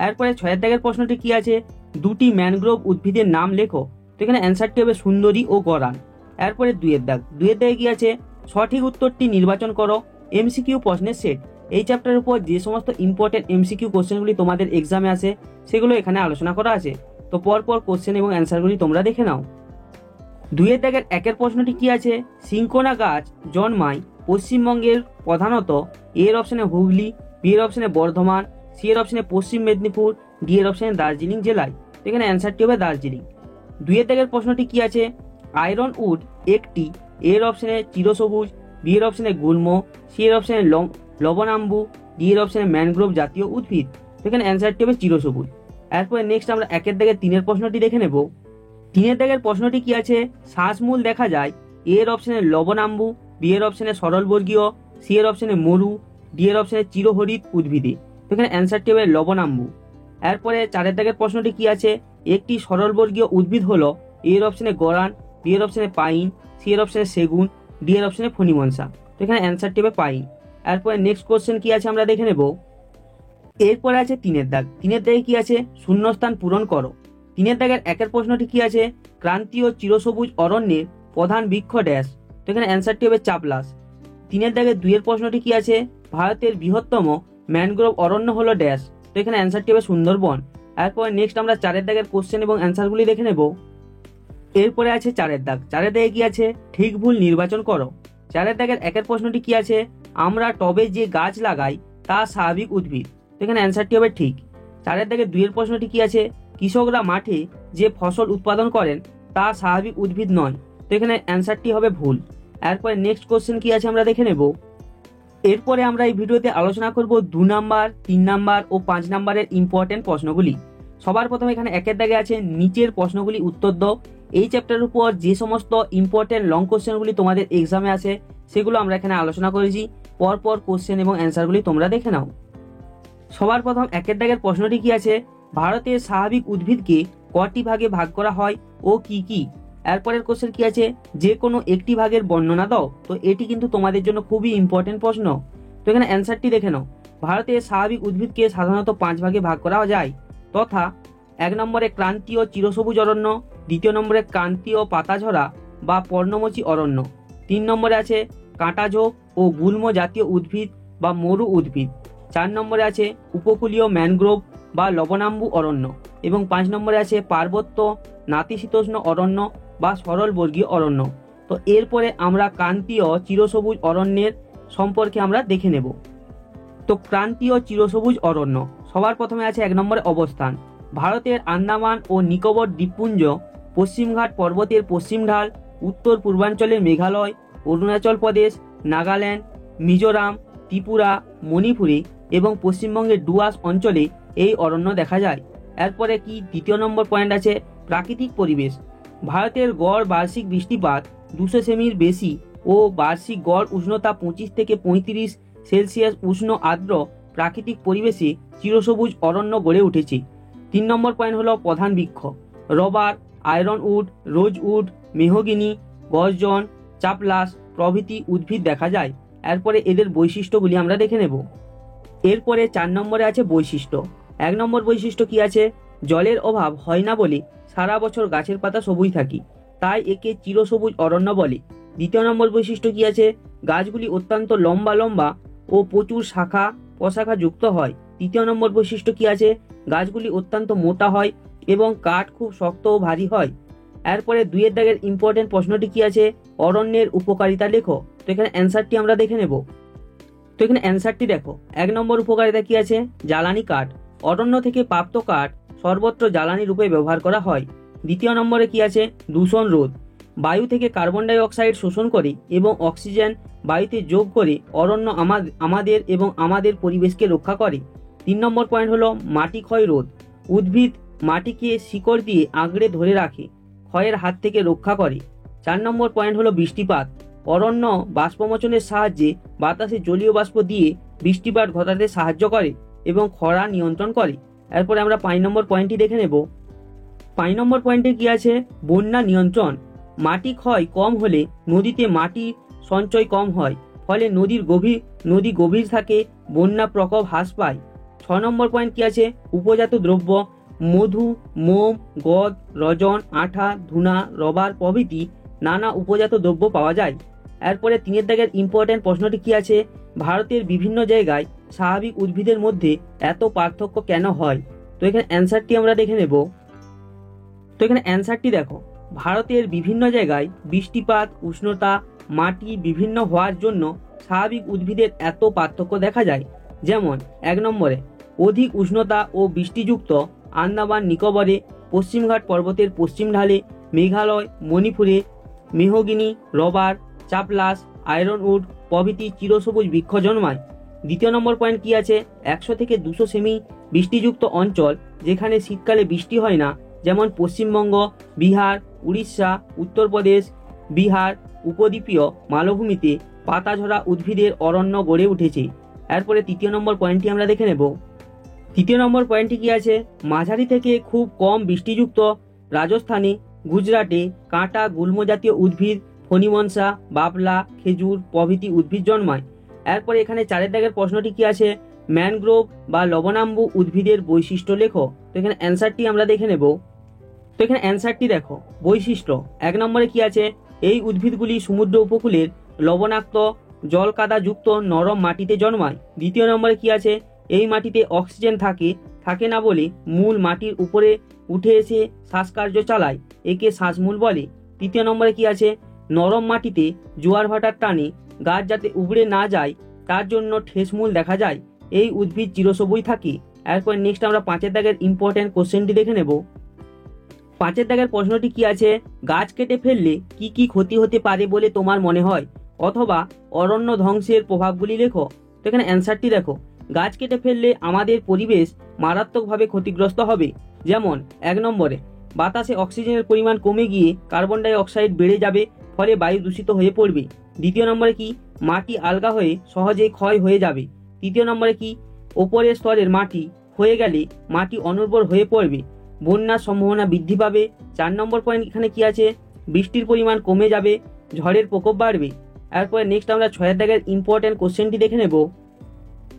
এরপরে 6-এর দাগের প্রশ্নটি কি আছে, দুটি ম্যানগ্রোভ উদ্ভিদের নাম লেখো। তো এখানে অ্যান্সারটি হবে সুন্দরী ও গরান। এরপরে 2-এর দাগ। 2-এর দাগে কি আছে, সঠিক উত্তরটি নির্বাচন করো। এমসিকিউ প্রশ্নের সেট। এই চ্যাপ্টারের উপর যে সমস্ত ইম্পর্টেন্ট এমসিকিউ কোশ্চেনগুলি তোমাদের এক্সামে আসে সেগুলো এখানে আলোচনা করা আছে। তো পরপর কোশ্চেন এবং অ্যান্সারগুলি তোমরা দেখে নাও। 2-এর দাগের 1-এর প্রশ্নটি কি আছে, সিনকোনা গাছ জন্মায় পশ্চিমবঙ্গের প্রধানত এর অপশনে হুগলি, বি এর অপশনে বর্ধমান, সি এর অপশনে পশ্চিম মেদিনীপুর, ডি এর অপশনে দার্জিলিং জেলায়। এখানে অ্যান্সারটি হবে দার্জিলিং। 2-এর দাগের প্রশ্নটি কি আছে, আয়রন উড একটি এর অপশনে চিরসবুজ, বি এর অপশনে গুল্ম, সি এর অপশনে লবণাম্বু, ডি এর অপশনে ম্যানগ্রোভ জাতীয় উদ্ভিদ। এখানে অ্যান্সারটি হবে চিরসবুজ। এরপরে নেক্সট আমরা 1-এর দাগের 3-এর প্রশ্নটি দেখে নেব। 3-এর দাগের প্রশ্নটি কি আছে, শ্বাসমূল দেখা যায় এ এর অপশনে লবণাম্বু, বি এর অপশনে সরলবর্গীয়, সি এর অপশনে মরু, ডি এর অপশনে চিরহরিত উদ্ভিদে। এখানে অ্যান্সারটি হবে লবণাম্বু। এরপরে 4-এর দাগের প্রশ্নটি কি আছে, একটি সরলবর্গীয় উদ্ভিদ হলো এ এর অপশনে গরান, বি এর অপশনে পাইন, সি এর অপশনে সেগুন, ডি এর অপশনে ফণিমনসা। তো এখানে অ্যান্সারটি হবে পাইন। এরপরে নেক্সট কোশ্চেন কি আছে আমরা দেখে নেব। এরপরে আছে 3-এর দাগ। 3-এর দাগে কি আছে, শূন্যস্থান পূরণ করো। 3-এর দাগের 1-এর প্রশ্নটি কি আছে, ক্রান্তীয় চিরসবুজ অরণ্যের প্রধান বৃক্ষ ড্যাশ। তো এখানে অ্যান্সারটি হবে চাপলাস। 3-এর দাগের 2-এর প্রশ্নটি কি আছে, ভারতের বৃহত্তম ম্যানগ্রোভ অরণ্য হলো ড্যাশ। তো এখানে অ্যান্সারটি হবে সুন্দরবন। এরপর নেক্সট আমরা 4-এর দাগের কোশ্চেন এবং অ্যান্সারগুলি দেখে নেব। এরপরে আছে 4-এর দাগ। 4-এর দাগে কি আছে, ঠিক ভুল নির্বাচন করো। 4-এর দাগের 1-এর প্রশ্নটি কি আছে, আমরা টবে যে গাছ লাগাই তা স্বাভাবিক উদ্ভিদ। তো এখানে অ্যান্সারটি হবে ঠিক। 4-এর দাগের 2-এর প্রশ্নটি কি আছে, কৃষকরা মাঠে যে ফসল উৎপাদন করেন তা স্বাভাবিক উদ্ভিদ নয়। তো এখানে অ্যান্সারটি হবে ভুল। এরপরে নেক্সট কোশ্চেন কি আছে আমরা দেখে নেব। এরপরে আমরা এই ভিডিওতে আলোচনা করব 2 নাম্বার, 3 নাম্বার ও 5 নাম্বারের ইম্পর্টেন্ট প্রশ্নগুলি। সবার প্রথমে এখানে 1-এর দাগে আছে, নিচের প্রশ্নগুলি উত্তর দাও। এই চ্যাপ্টারের উপর যে সমস্ত ইম্পর্টেন্ট লং কোশ্চেনগুলি তোমাদের এক্সামে আসে সেগুলো আমরা এখানে আলোচনা করেছি। পরপর কোশ্চেন এবং অ্যান্সারগুলি তোমরা দেখে নাও। সবার প্রথম 1-এর দাগের প্রশ্নটি কি আছে, ভারতের স্বাভাবিক উদ্ভিদকে কটি ভাগে ভাগ করা হয় ও কি কি? এরপরের কোশ্চেন কি আছে, যে কোনো একটি ভাগের বর্ণনা দাও। তো এটি কিন্তু তোমাদের জন্য খুবই ইম্পর্টেন্ট প্রশ্ন। তো এখানে অ্যান্সারটি দেখে নাও। ভারতের স্বাভাবিক উদ্ভিদকে সাধারণত 5 ভাগে ভাগ করা যায়, তথা 1 নম্বরে ক্রান্তীয় চিরসবুজ অরণ্য, 2য় নম্বরে ক্রান্তীয় পাতাঝরা বা পর্ণমোচী অরণ্য, 3 নম্বরে আছে কাঁটাঝোপ ও গুল্ম জাতীয় উদ্ভিদ বা মরু উদ্ভিদ, 4 নম্বরে আছে উপকূলীয় ম্যানগ্রোভ বা লবণাম্বু অরণ্য এবং 5 নম্বরে আছে পার্বত্য নাতিশীতোষ্ণ অরণ্য বা সরলবর্গীয় অরণ্য। তো এরপরে আমরা ক্রান্তীয় চিরসবুজ অরণ্যের সম্পর্কে আমরা দেখে নেব। তো ক্রান্তীয় চিরসবুজ অরণ্য সবার প্রথমে আছে 1 নম্বরে অবস্থান, ভারতের আন্দামান ও নিকোবর দ্বীপপুঞ্জ, পশ্চিমঘাট পর্বতের পশ্চিম ঢাল, উত্তর পূর্বাঞ্চলের মেঘালয়, অরুণাচল প্রদেশ, নাগাল্যান্ড, মিজোরাম, ত্রিপুরা, মণিপুরে এবং পশ্চিমবঙ্গের ডুয়ার্স অঞ্চলে এই অরণ্য দেখা যায়। এরপরে কি 2য় নম্বর পয়েন্ট আছে প্রাকৃতিক পরিবেশ, ভারতের গড় বার্ষিক বৃষ্টিপাত 200 সেমির বেশি ও বার্ষিক গড় উষ্ণতা 25 থেকে 35 সেলসিয়াস উষ্ণ আর্দ্র প্রাকৃতিক পরিবেশে চিরসবুজ অরণ্য গড়ে উঠেছে। 3 নম্বর পয়েন্ট হলো প্রধান বৃক্ষ, rubber, iron wood, rose wood, mahogany, গর্জন, চাপলাস প্রভৃতি উদ্ভিদ দেখা যায়। এরপরে এদের বৈশিষ্ট্যগুলি আমরা দেখে নেব। এরপরে 4 নম্বরে আছে বৈশিষ্ট্য। 1 নম্বর বৈশিষ্ট্য কি আছে, জলের অভাব হয় না বলে সারা বছর গাছের পাতা সবুজ থাকে। তাই একে চিরসবুজ অরণ্য বলে। দ্বিতীয় নম্বর বৈশিষ্ট্য কি আছে, গাছগুলি অত্যন্ত লম্বা লম্বা ও প্রচুর শাখা প্রশাখা যুক্ত হয়। তৃতীয় নম্বর বৈশিষ্ট্য কি আছে, গাছগুলি অত্যন্ত মোটা হয় এবং কাঠ খুব শক্ত ও ভারী হয়। এরপরে 2 দাগের ইম্পর্টেন্ট প্রশ্নটি কি আছে, অরণ্যের উপকারিতা লেখো। তো এখানে অ্যান্সারটি আমরা দেখে নেব। তো এখানে অ্যান্সারটি দেখো, 1 নম্বর উপকারিতা কি আছে, জ্বালানি কাঠ। অরণ্য থেকে প্রাপ্ত কাঠ সর্বত্র জ্বালানি রূপে ব্যবহার করা হয়। দ্বিতীয় নম্বরে কি আছে, দূষণ রোধ। বায়ু থেকে কার্বন ডাই অক্সাইড শোষণ করে এবং অক্সিজেন বায়ুতে যোগ করে অরণ্য আমাদের এবং আমাদের পরিবেশকে রক্ষা করে। 3 নম্বর পয়েন্ট হলো মাটি ক্ষয় রোধ। উদ্ভিদ মাটিকে শিকড় দিয়ে আঁকড়ে ধরে রাখে, ক্ষয়ের হাত থেকে রক্ষা করে। 4 নম্বর পয়েন্ট হলো বৃষ্টিপাত। অরণ্য বাষ্পমোচনের সাহায্যে বাতাসে জলীয় বাষ্প দিয়ে বৃষ্টিপাত ঘটাতে সাহায্য করে এবং খরা নিয়ন্ত্রণ করে। এরপরে আমরা 5 নম্বর পয়েন্টটি দেখে নেব। 5 নম্বর পয়েন্টে কি আছে, বন্যা নিয়ন্ত্রণ। মাটি ক্ষয় কম হলে নদীতে মাটির সঞ্চয় কম হয়, ফলে নদী গভীর থাকে, বন্যা প্রকোপ হ্রাস পায়। 6 নম্বর পয়েন্ট কি আছে, উপজাত দ্রব্য। মধু, মোম, গদ, রজন, আঠা, ধুনা, রবার প্রভৃতি নানা উপজাত দ্রব্য পাওয়া যায়। এরপরে 3 দাগের ইম্পর্টেন্ট প্রশ্নটি কি আছে, ভারতের বিভিন্ন জায়গায় স্বাভাবিক উদ্ভিদের মধ্যে এত পার্থক্য কেন হয়। তো এখানে অ্যান্সারটি আমরা দেখে নেব। তো এখানে অ্যান্সারটি দেখো, ভারতের বিভিন্ন জায়গায় বৃষ্টিপাত, উষ্ণতা, মাটি বিভিন্ন হওয়ার জন্য স্বাভাবিক উদ্ভিদের এত পার্থক্য দেখা যায়। যেমন 1 নম্বরে অধিক উষ্ণতা ও বৃষ্টিযুক্ত আন্দামান নিকোবরে, পশ্চিমঘাট পর্বতের পশ্চিম ঢালে, মেঘালয়, মণিপুরে মেহগিনি, রবার, চাপলাস, আয়রনউড প্রভৃতি চিরসবুজ বৃক্ষ জন্মায়। দ্বিতীয় নম্বর পয়েন্ট কি আছে, 100 থেকে 200 সেমি বৃষ্টিযুক্ত অঞ্চল যেখানে শীতকালে বৃষ্টি হয় না, যেমন পশ্চিমবঙ্গ, বিহার, উড়িষ্যা, উত্তরপ্রদেশ, বিহার উপদ্বীপীয় মালভূমিতে পাতাঝরা উদ্ভিদের অরণ্য গড়ে উঠেছে। এরপরে 3 নম্বর পয়েন্টটি আমরা দেখে নেব। 3 নম্বর পয়েন্টটি কি আছে, মাঝারি থেকে খুব কম বৃষ্টিযুক্ত রাজস্থানে, গুজরাটে কাঁটা গুল্ম জাতীয় উদ্ভিদ, ফণিমনসা, বাবলা, খেজুর প্রভৃতি উদ্ভিদ জন্মায়। এরপরে এখানে 4 দাগের প্রশ্নটি কি আছে, ম্যানগ্রোভ বা লবণাম্বু উদ্ভিদের বৈশিষ্ট্য লেখো। তো এখানে অ্যান্সারটি আমরা দেখে নেব। তো এখানে অ্যান্সারটি দেখো, বৈশিষ্ট্য 1 নম্বরে কি আছে, এই উদ্ভিদগুলি সমুদ্র উপকূলের লবণাক্ত জল কাদাযুক্ত নরম মাটিতে জন্মায়। দ্বিতীয় নম্বরে কি আছে, এই মাটিতে অক্সিজেন থাকে না বলে মূল মাটির উপরে উঠে এসে শ্বাসকার্য চালায়, একে শ্বাসমূল বলে। তৃতীয় নম্বরে কি আছে, নরম মাটিতে জোয়ার ভাটার টানে গাছ যাতে উবড়ে না যায় তার জন্য ঠেসমূল দেখা যায়, এই উদ্ভিদ চিরসবুজ থাকে। এরপর নেক্সট আমরা 5 দাগের ইম্পর্টেন্ট কোশ্চেনটি দেখে নেব। 5 দাগের প্রশ্নটি কি আছে, গাছ কেটে ফেললে কি কি ক্ষতি হতে পারে বলে তোমার মনে হয়, অথবা অরণ্য ধ্বংসের প্রভাবগুলি লেখো। তো এখানে অ্যান্সারটি দেখো, গাছ কেটে ফেললে আমাদের পরিবেশ মারাত্মকভাবে ক্ষতিগ্রস্ত হবে। যেমন 1 নম্বরে বাতাসে অক্সিজেনের পরিমাণ কমে গিয়ে কার্বন ডাই অক্সাইড বেড়ে যাবে, ফলে বায়ু দূষিত হয়ে পড়বে। দ্বিতীয় নম্বরে কি, মাটি আলগা হয়ে সহজেই ক্ষয় হয়ে যাবে। তৃতীয় নম্বরে কি, ওপরের স্তরের মাটি হয়ে গেলে মাটি অনুর্বর হয়ে পড়বে, বন্যার সম্ভাবনা বৃদ্ধি পাবে। 4 নম্বর পয়েন্ট এখানে কি আছে, বৃষ্টির পরিমাণ কমে যাবে, ঝড়ের প্রকোপ বাড়বে। এরপরে নেক্সট আমরা 6 দাগের ইম্পর্টেন্ট কোশ্চেনটি দেখে নেব।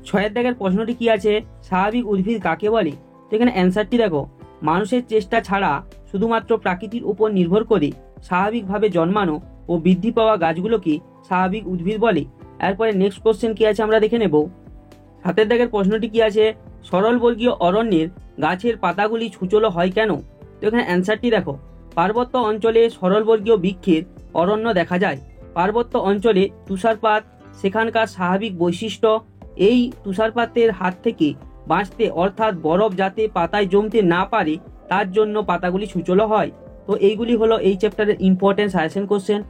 6 দাগের প্রশ্নটি কি আছে, স্বাভাবিক উদ্ভিদ কাকে বলে। তো এখানে অ্যান্সারটি দেখো, মানুষের চেষ্টা ছাড়া শুধুমাত্র প্রকৃতির উপর নির্ভর করে স্বাভাবিকভাবে জন্মানো ও বৃদ্ধি পাওয়া গাছগুলোকে স্বাভাবিক উদ্ভিদ বলে। এরপরে নেক্সট কোশ্চেন কি আছে আমরা দেখে নেব। 7 দাগের প্রশ্নটি কি আছে, সরলবর্গীয় অরণ্যের গাছের পাতাগুলি ছুচলো হয় কেন। তো এখানে অ্যান্সারটি দেখো, পার্বত্য অঞ্চলে সরলবর্গীয় বৃক্ষের অরণ্য দেখা যায়। পার্বত্য অঞ্চলে তুষারপাত সেখানকার স্বাভাবিক বৈশিষ্ট্য, এই তুষারপাতের হাত থেকে বাঁচতে অর্থাৎ বরফ যাতে পাতায় জমতে না পারে তার জন্য পাতাগুলি ছুচলো হয়। তো এইগুলি হলো এই চ্যাপ্টারের important suggestion question.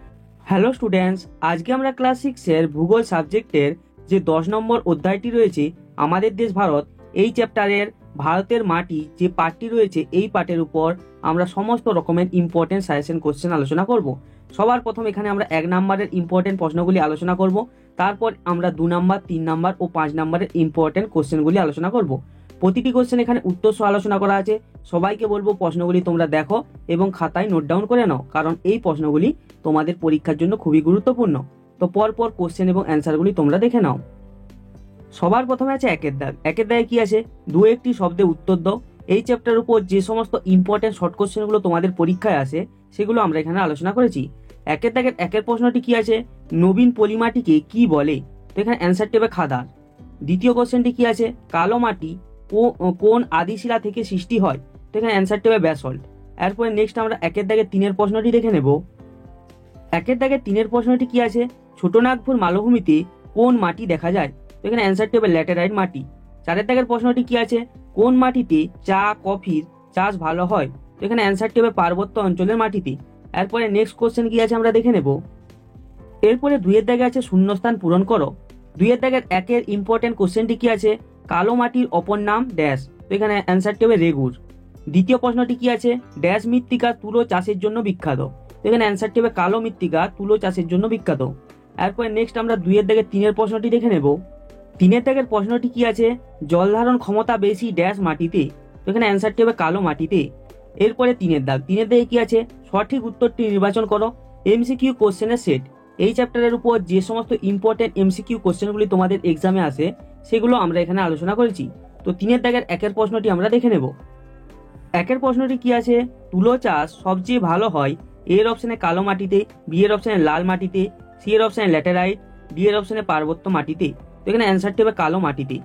Hello students, আজকে আমরা ক্লাস 6-এর ভূগোল সাবজেক্টের যে 10 নম্বর অধ্যায়টি রয়েছে আমাদের দেশ ভারত, এই চ্যাপ্টারের ভারতের মাটি যে পার্টটি রয়েছে এই পার্টের উপর আমরা সমস্ত রকমের ইম্পর্টেন্ট সাজেশন কোশ্চেন আলোচনা করব। সবার প্রথম এখানে আমরা 1 নম্বরের ইম্পর্টেন্ট প্রশ্নগুলি আলোচনা করব, তারপর আমরা 2 নম্বর, 3 নম্বর ও 5 নম্বরের ইম্পর্টেন্ট কোশ্চেনগুলি আলোচনা করব। প্রতিটি কোশ্চেন এখানে উত্তর সহ আলোচনা করা আছে। সবাইকে বলবো প্রশ্নগুলি তোমরা দেখো এবং খাতায় নোট ডাউন করে নাও, কারণ এই প্রশ্নগুলি তোমাদের পরীক্ষার জন্য খুবই গুরুত্বপূর্ণ। তো পরপর কোশ্চেন এবং অ্যান্সারগুলি তোমরা দেখে নাও। সবার প্রথমে আছে 1 দাগ। 1 দাগে কি আছে, 2-1টি শব্দে উত্তর দাও। এই চ্যাপ্টারের উপর যে সমস্ত ইম্পর্টেন্ট শর্ট কোশ্চেনগুলো তোমাদের পরীক্ষায় আসে সেগুলো আমরা এখানে আলোচনা করেছি। একের দাগের একের প্রশ্নটি কি আছে, নবীন পলিমাটিকে কি বলে? তো এখানে অ্যান্সারটি হবে খাদার। দ্বিতীয় কোশ্চেনটি কি আছে, কালো মাটি কোন আদিশিলা থেকে সৃষ্টি হয়? তো এখানে অ্যান্সারটি হবে ব্যাসল্ট। এরপরে নেক্সট আমরা একের দাগের তিনের প্রশ্নটি দেখে নেব। একের দাগের তিনের প্রশ্নটি কি আছে, ছোটনাগপুর মালভূমিতে কোন মাটি দেখা যায়? তো এখানে অ্যান্সারটি হবে ল্যাটেরাইট মাটি। চারের দাগের প্রশ্নটি কি আছে, কোন মাটিতে চা কফির চাষ ভালো হয়? তো এখানে অ্যান্সারটি হবে পার্বত্য অঞ্চলের মাটিতে। এরপরে নেক্সট কোশ্চেন কি আছে আমরা দেখে নেব। এরপরে দুইয়ের দাগে আছে শূন্যস্থান পূরণ করো। দুইয়ের দাগের একের ইম্পর্টেন্ট কোশ্চেনটি কি আছে, কালো মাটির অপর নাম ড্যাশ? তো এখানে অ্যান্সারটি হবে রেগুর। দ্বিতীয় প্রশ্নটি কি আছে, ড্যাশ মৃত্তিকা তুলো চাষের জন্য বিখ্যাত? তো এখানে অ্যান্সারটি হবে কালো মৃত্তিকা তুলো চাষের জন্য বিখ্যাত। এরপরে নেক্সট আমরা দুইয়ের দাগের তিনের প্রশ্নটি দেখে নেব। তিনের দাগের প্রশ্নটি কি আছে, জল ধারণ ক্ষমতা বেশি ড্যাশ মাটিতে? তো এখানে অ্যান্সারটি হবে কালো মাটিতে। এরপরে তিনের দাগে কি আছে, সঠিক উত্তরটি নির্বাচন করো। এমসিকিউ কোশ্চেনের সেট। এই চ্যাপ্টারের উপর যে সমস্ত ইম্পর্টেন্ট এমসিকিউ কোশ্চেনগুলি তোমাদের এক্সামে আসে সেগুলো আমরা এখানে আলোচনা করেছি। তো তিনের দাগের একের প্রশ্নটি আমরা দেখে নেব। একের প্রশ্নটি কি আছে, তুলো চাষ সবচেয়ে ভালো হয় এর অপশনে কালো মাটিতে, বি এর অপশনে লাল মাটিতে, সি এর অপশনে ল্যাটেরাইট, ডি এর অপশনে পার্বত্য মাটিতে? তো এখানে অ্যান্সারটি হবে কালো মাটিতে।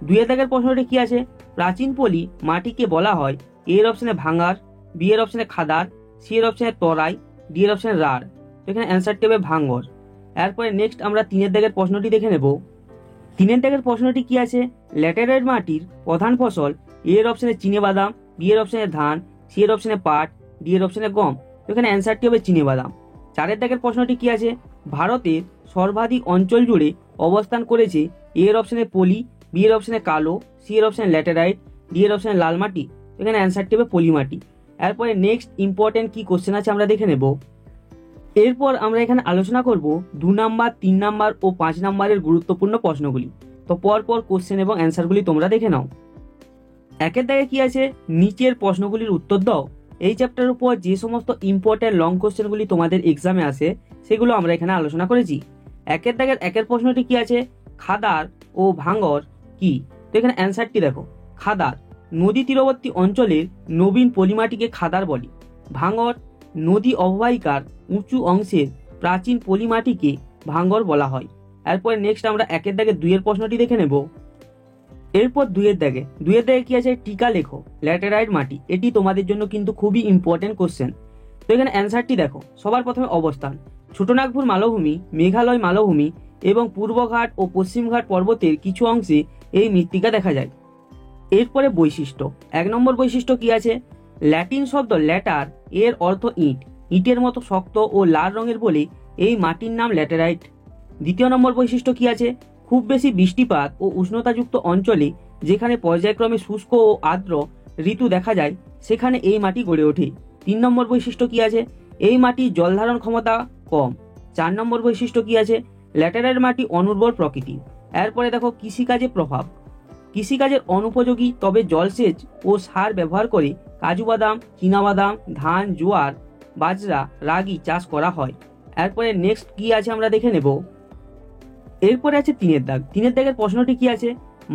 দুইয়ের দাগের প্রশ্নটি কি আছে, প্রাচীন পলি মাটিকে বলা হয়? এ এর অপশনে ভাঙার, বি এর অপশনে খাদার, সি এর অপশনে তরাই, ডি এর অপশনে রাড়? তো এখানে অ্যান্সারটি হবে ভাঙর। এরপরে নেক্সট আমরা তিনের দাগের প্রশ্নটি দেখে নেব। তিনের দাগের প্রশ্নটি কি আছে, ল্যাটেরাইট মাটির প্রধান ফসল? এ এর অপশনে চিনেবাদাম, বি এর অপশনে ধান, সি এর অপশনে পাট, ডি এর অপশনে গম? তো এখানে অ্যান্সারটি হবে চিনেবাদাম। চারের দাগের প্রশ্নটি কি আছে, ভারতের সর্বাধিক অঞ্চল জুড়ে অবস্থান করেছে? এ এর অপশনে পলি, বি এর অপশনে কালো, সি এর অপশনে ল্যাটেরাইট, ডি এর অপশনে লাল মাটি? এখানে অ্যান্সারটি হবে পলি মাটি। এরপরে নেক্সট ইম্পর্টেন্ট কি কোশ্চেন আছে আমরা দেখে নেব। এরপর আমরা এখানে আলোচনা করব 2 নাম্বার, 3 নাম্বার ও 5 নাম্বারের গুরুত্বপূর্ণ প্রশ্নগুলি। তো পরপর কোশ্চেন এবং অ্যান্সারগুলি তোমরা দেখে নাও। একের দাগে কি আছে, নিচের প্রশ্নগুলির উত্তর দাও। এই চ্যাপ্টারের উপর যে সমস্ত ইম্পর্টেন্ট লং কোশ্চেনগুলি তোমাদের এক্সামে আসে সেগুলো আমরা এখানে আলোচনা করেছি। একের দাগের একের প্রশ্নটি কি আছে, খাদার ও ভাঙর কি? তো এখানে অ্যান্সারটি দেখো, খাদার নদী তীরবর্তী অঞ্চলের নবীন পলিমাটিকে খাদার বলে। ভাঙর নদী অববাহিকার উঁচু অংশের প্রাচীন পলিমাটিকে ভাঙর বলা হয়। এরপরে নেক্সট আমরা একের দাগে দুইয়ের প্রশ্নটি দেখে নেব। এরপর দুইয়ের দাগে কি আছে, টিকা লেখো ল্যাটেরাইট মাটি। এটি তোমাদের জন্য কিন্তু খুবই ইম্পর্টেন্ট কোশ্চেন। তো এখানে অ্যান্সারটি দেখো, সবার প্রথমে অবস্থান, ছোটনাগপুর মালভূমি, মেঘালয় মালভূমি এবং পূর্বঘাট ও পশ্চিমঘাট পর্বতের কিছু অংশে এই মৃত্তিকা দেখা যায়। এরপরে বৈশিষ্ট্য, 1 নম্বর বৈশিষ্ট্য কি আছে, ল্যাটিন শব্দ ল্যাটার এর অর্থ ইট, ইটের মতো শক্ত ও লাল রঙের বলে এই মাটির নাম ল্যাটেরাইট। দ্বিতীয় নম্বর বৈশিষ্ট্য কি আছে, খুব বেশি বৃষ্টিপাত ও উষ্ণতাযুক্ত অঞ্চলে যেখানে পর্যায়ক্রমে শুষ্ক ও আর্দ্র ঋতু দেখা যায় সেখানে এই মাটি গড়ে ওঠে। 3 নম্বর বৈশিষ্ট্য কি আছে, এই মাটির জল ধারণ ক্ষমতা কম। 4 নম্বর বৈশিষ্ট্য কি আছে, ল্যাটেরাইট মাটি অনুর্বর প্রকৃতির। এরপরে দেখো কৃষিকাজে প্রভাব, কৃষিকাজের অনুপযোগী, তবে জলসেচ ও সার ব্যবহার করে কাজু বাদাম, চীনাবাদাম, ধান, জোয়ার, বাজরা, রাগি চাষ করা হয়। এরপরে নেক্সট কি আছে আমরা দেখে নেব। এরপরে আছে তিনের দাগ। তিনের দাগের প্রশ্নটি কি আছে,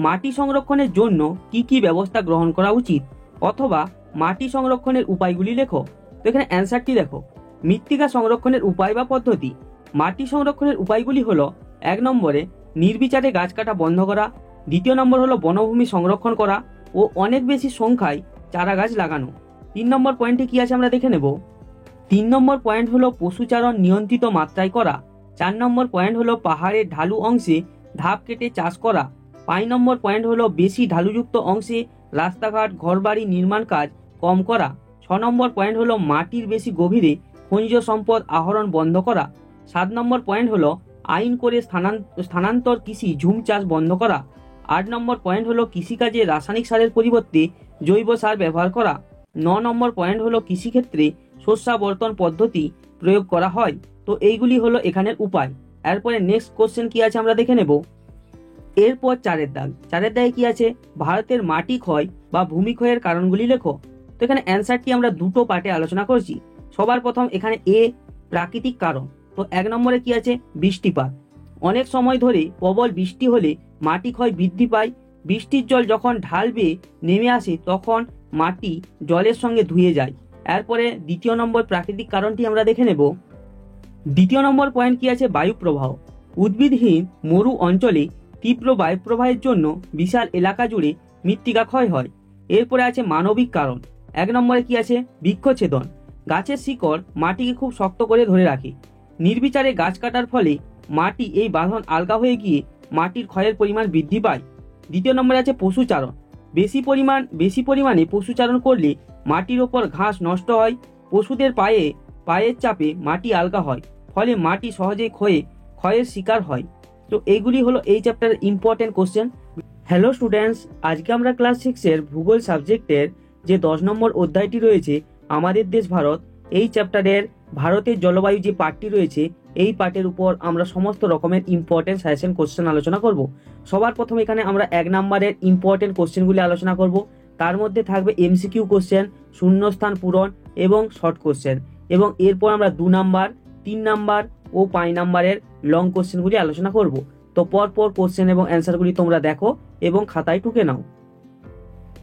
মাটি সংরক্ষণের জন্য কি কি ব্যবস্থা গ্রহণ করা উচিত, অথবা মাটি সংরক্ষণের উপায়গুলি লেখো। তো এখানে অ্যান্সারটি দেখো, মৃত্তিকা সংরক্ষণের উপায় বা পদ্ধতি। মাটি সংরক্ষণের উপায়গুলি হলো, 1 নম্বরে নির্বিচারে গাছ কাটা বন্ধ করা, 2য় নম্বর হলো বনভূমি সংরক্ষণ করা ও অনেক বেশি সংখ্যায় চারা গাছ লাগানো। 3 নম্বর পয়েন্টে কি আছে আমরা দেখে নেব। 3 নম্বর পয়েন্ট হলো পশুচারণ নিয়ন্ত্রিত মাত্রায় করা। 4 নম্বর পয়েন্ট হলো পাহাড়ের ঢালু অংশে ধাপ কেটে চাষ করা। 5 নম্বর পয়েন্ট হলো বেশি ঢালুযুক্ত অংশে রাস্তাঘাট, ঘরবাড়ি নির্মাণ কাজ কম করা। 6 নম্বর পয়েন্ট হলো মাটির বেশি গভীরে খনিজ সম্পদ আহরণ বন্ধ করা। 7 নম্বর পয়েন্ট হলো আইন করে স্থানান্তর কৃষি ঝুম চাষ বন্ধ করা। 8 নম্বর পয়েন্ট হলো কৃষিকাজে রাসায়নিক সারের পরিবর্তে জৈব সার ব্যবহার করা। 9 নম্বর পয়েন্ট হলো কৃষিক্ষেত্রে শস্যাবর্তন পদ্ধতি প্রয়োগ করা হয়। তো এইগুলি হলো এখানের উপায়। এরপরে নেক্সট কোশ্চেন কি আছে আমরা দেখে নেব। এরপর 4 দাগে কি আছে, ভারতের মাটি ক্ষয় বা ভূমিক্ষয়ের কারণগুলি লেখো। তো এখানে অ্যান্সারটি আমরা দুটো পার্টে আলোচনা করছি। সবার প্রথম এখানে এ, প্রাকৃতিক কারণ। তো 1 নম্বরে কি আছে, বৃষ্টিপাত। অনেক সময় ধরে প্রবল বৃষ্টি হলে মাটি ক্ষয় বৃদ্ধি পায়। বৃষ্টির জল যখন ঢাল বেয়ে নেমে আসে তখন মাটি জলের সঙ্গে ধুয়ে যায়। এরপরে দ্বিতীয় নম্বর প্রাকৃতিক কারণটি আমরা দেখে নেব। দ্বিতীয় নম্বর পয়েন্ট কি আছে, বায়ু প্রবাহ। উদ্ভিদহীন মরু অঞ্চলে তীব্র বায়ুপ্রবাহের জন্য বিশাল এলাকা জুড়ে মৃত্তিকা ক্ষয় হয়। এরপরে আছে মানবিক কারণ। 1 নম্বরে কি আছে, বৃক্ষছেদন। গাছের শিকড় মাটিকে খুব শক্ত করে ধরে রাখে। নির্বিচারে গাছ কাটার ফলে মাটি এই বাঁধন আলগা হয়ে গিয়ে মাটির ক্ষয়ের পরিমাণ বৃদ্ধি পায়। দ্বিতীয় নম্বরে আছে পশুচারণ। বেশি পরিমাণে পশুচারণ করলে মাটির ওপর ঘাস নষ্ট হয়। পশুদের পায়ের চাপে মাটি আলগা হয়, ফলে মাটি সহজেই ক্ষয়ের শিকার হয়। তো এইগুলি হলো এই চ্যাপ্টারের ইম্পর্টেন্ট কোশ্চেন। হ্যালো স্টুডেন্টস, আজকে আমরা ক্লাস 6-এর ভূগোল সাবজেক্টের যে 10 নম্বর অধ্যায়টি রয়েছে আমাদের দেশ ভারত, এই চ্যাপ্টারের ভারতের জলবায়ু যে পার্টটি রয়েছে এই পার্টের উপর আমরা সমস্ত রকমের ইম্পর্টেন্ট সাজেশন কোশ্চেন আলোচনা করব। সবার প্রথমে এখানে আমরা 1 নম্বরের ইম্পর্টেন্ট কোশ্চেনগুলি আলোচনা করব। তার মধ্যে থাকবে এমসিকিউ কোশ্চেন, শূন্যস্থান পূরণ এবং শর্ট কোশ্চেন, এবং এরপর আমরা 2 নাম্বার, 3 নাম্বার ও 5 নাম্বারের লং কোশ্চেনগুলি আলোচনা করব। তো পরপর কোশ্চেন এবং অ্যান্সারগুলি তোমরা দেখো এবং খাতায় টুকে নাও।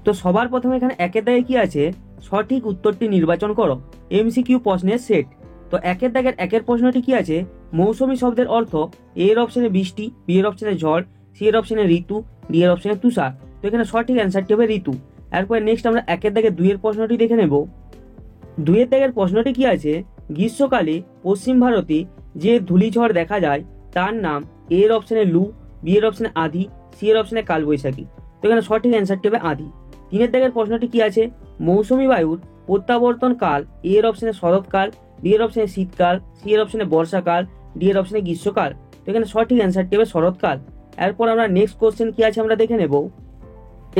তো সবার প্রথমে এখানে 1-এর দাগে কি আছে, সঠিক উত্তরটি নির্বাচন করো। এমসিকিউ প্রশ্নের সেট। তো 1-এর দাগের 1-এর প্রশ্নটি কি আছে, মৌসুমী শব্দের অর্থ। এর অপশনে বৃষ্টি, বি এর অপশনে ঝড়, সি এর অপশনে ঋতু, ডি এর অপশনে তুষার। তো এখানে সঠিক অ্যান্সারটি হবে ঋতু। এরপরে নেক্সট আমরা 1-এর দাগের 2-এর প্রশ্নটি দেখে নেব। 2-এর দাগের প্রশ্নটি কি আছে, গ্রীষ্মকালে পশ্চিম ভারতে যে ধূলিঝড় দেখা যায় তার নাম। এ এর অপশনে লু, বি এর অপশনে আঁধি, সি এর অপশনে কালবৈশাখী। তো এখানে সঠিক অ্যান্সারটি হবে আঁধি। 3-এর দাগের প্রশ্নটি কি আছে, মৌসুমী বায়ুর প্রত্যাবর্তন কাল। এ এর অপশনে শরৎকাল, বি এর অপশনে শীতকাল, সি এর অপশনে বর্ষাকাল, ডি এর অপশনে গ্রীষ্মকাল। তো এখানে সঠিক অ্যান্সারটি হবে শরৎকাল। এরপর আমরা নেক্সট কোশ্চেন কি আছে আমরা দেখে নেব।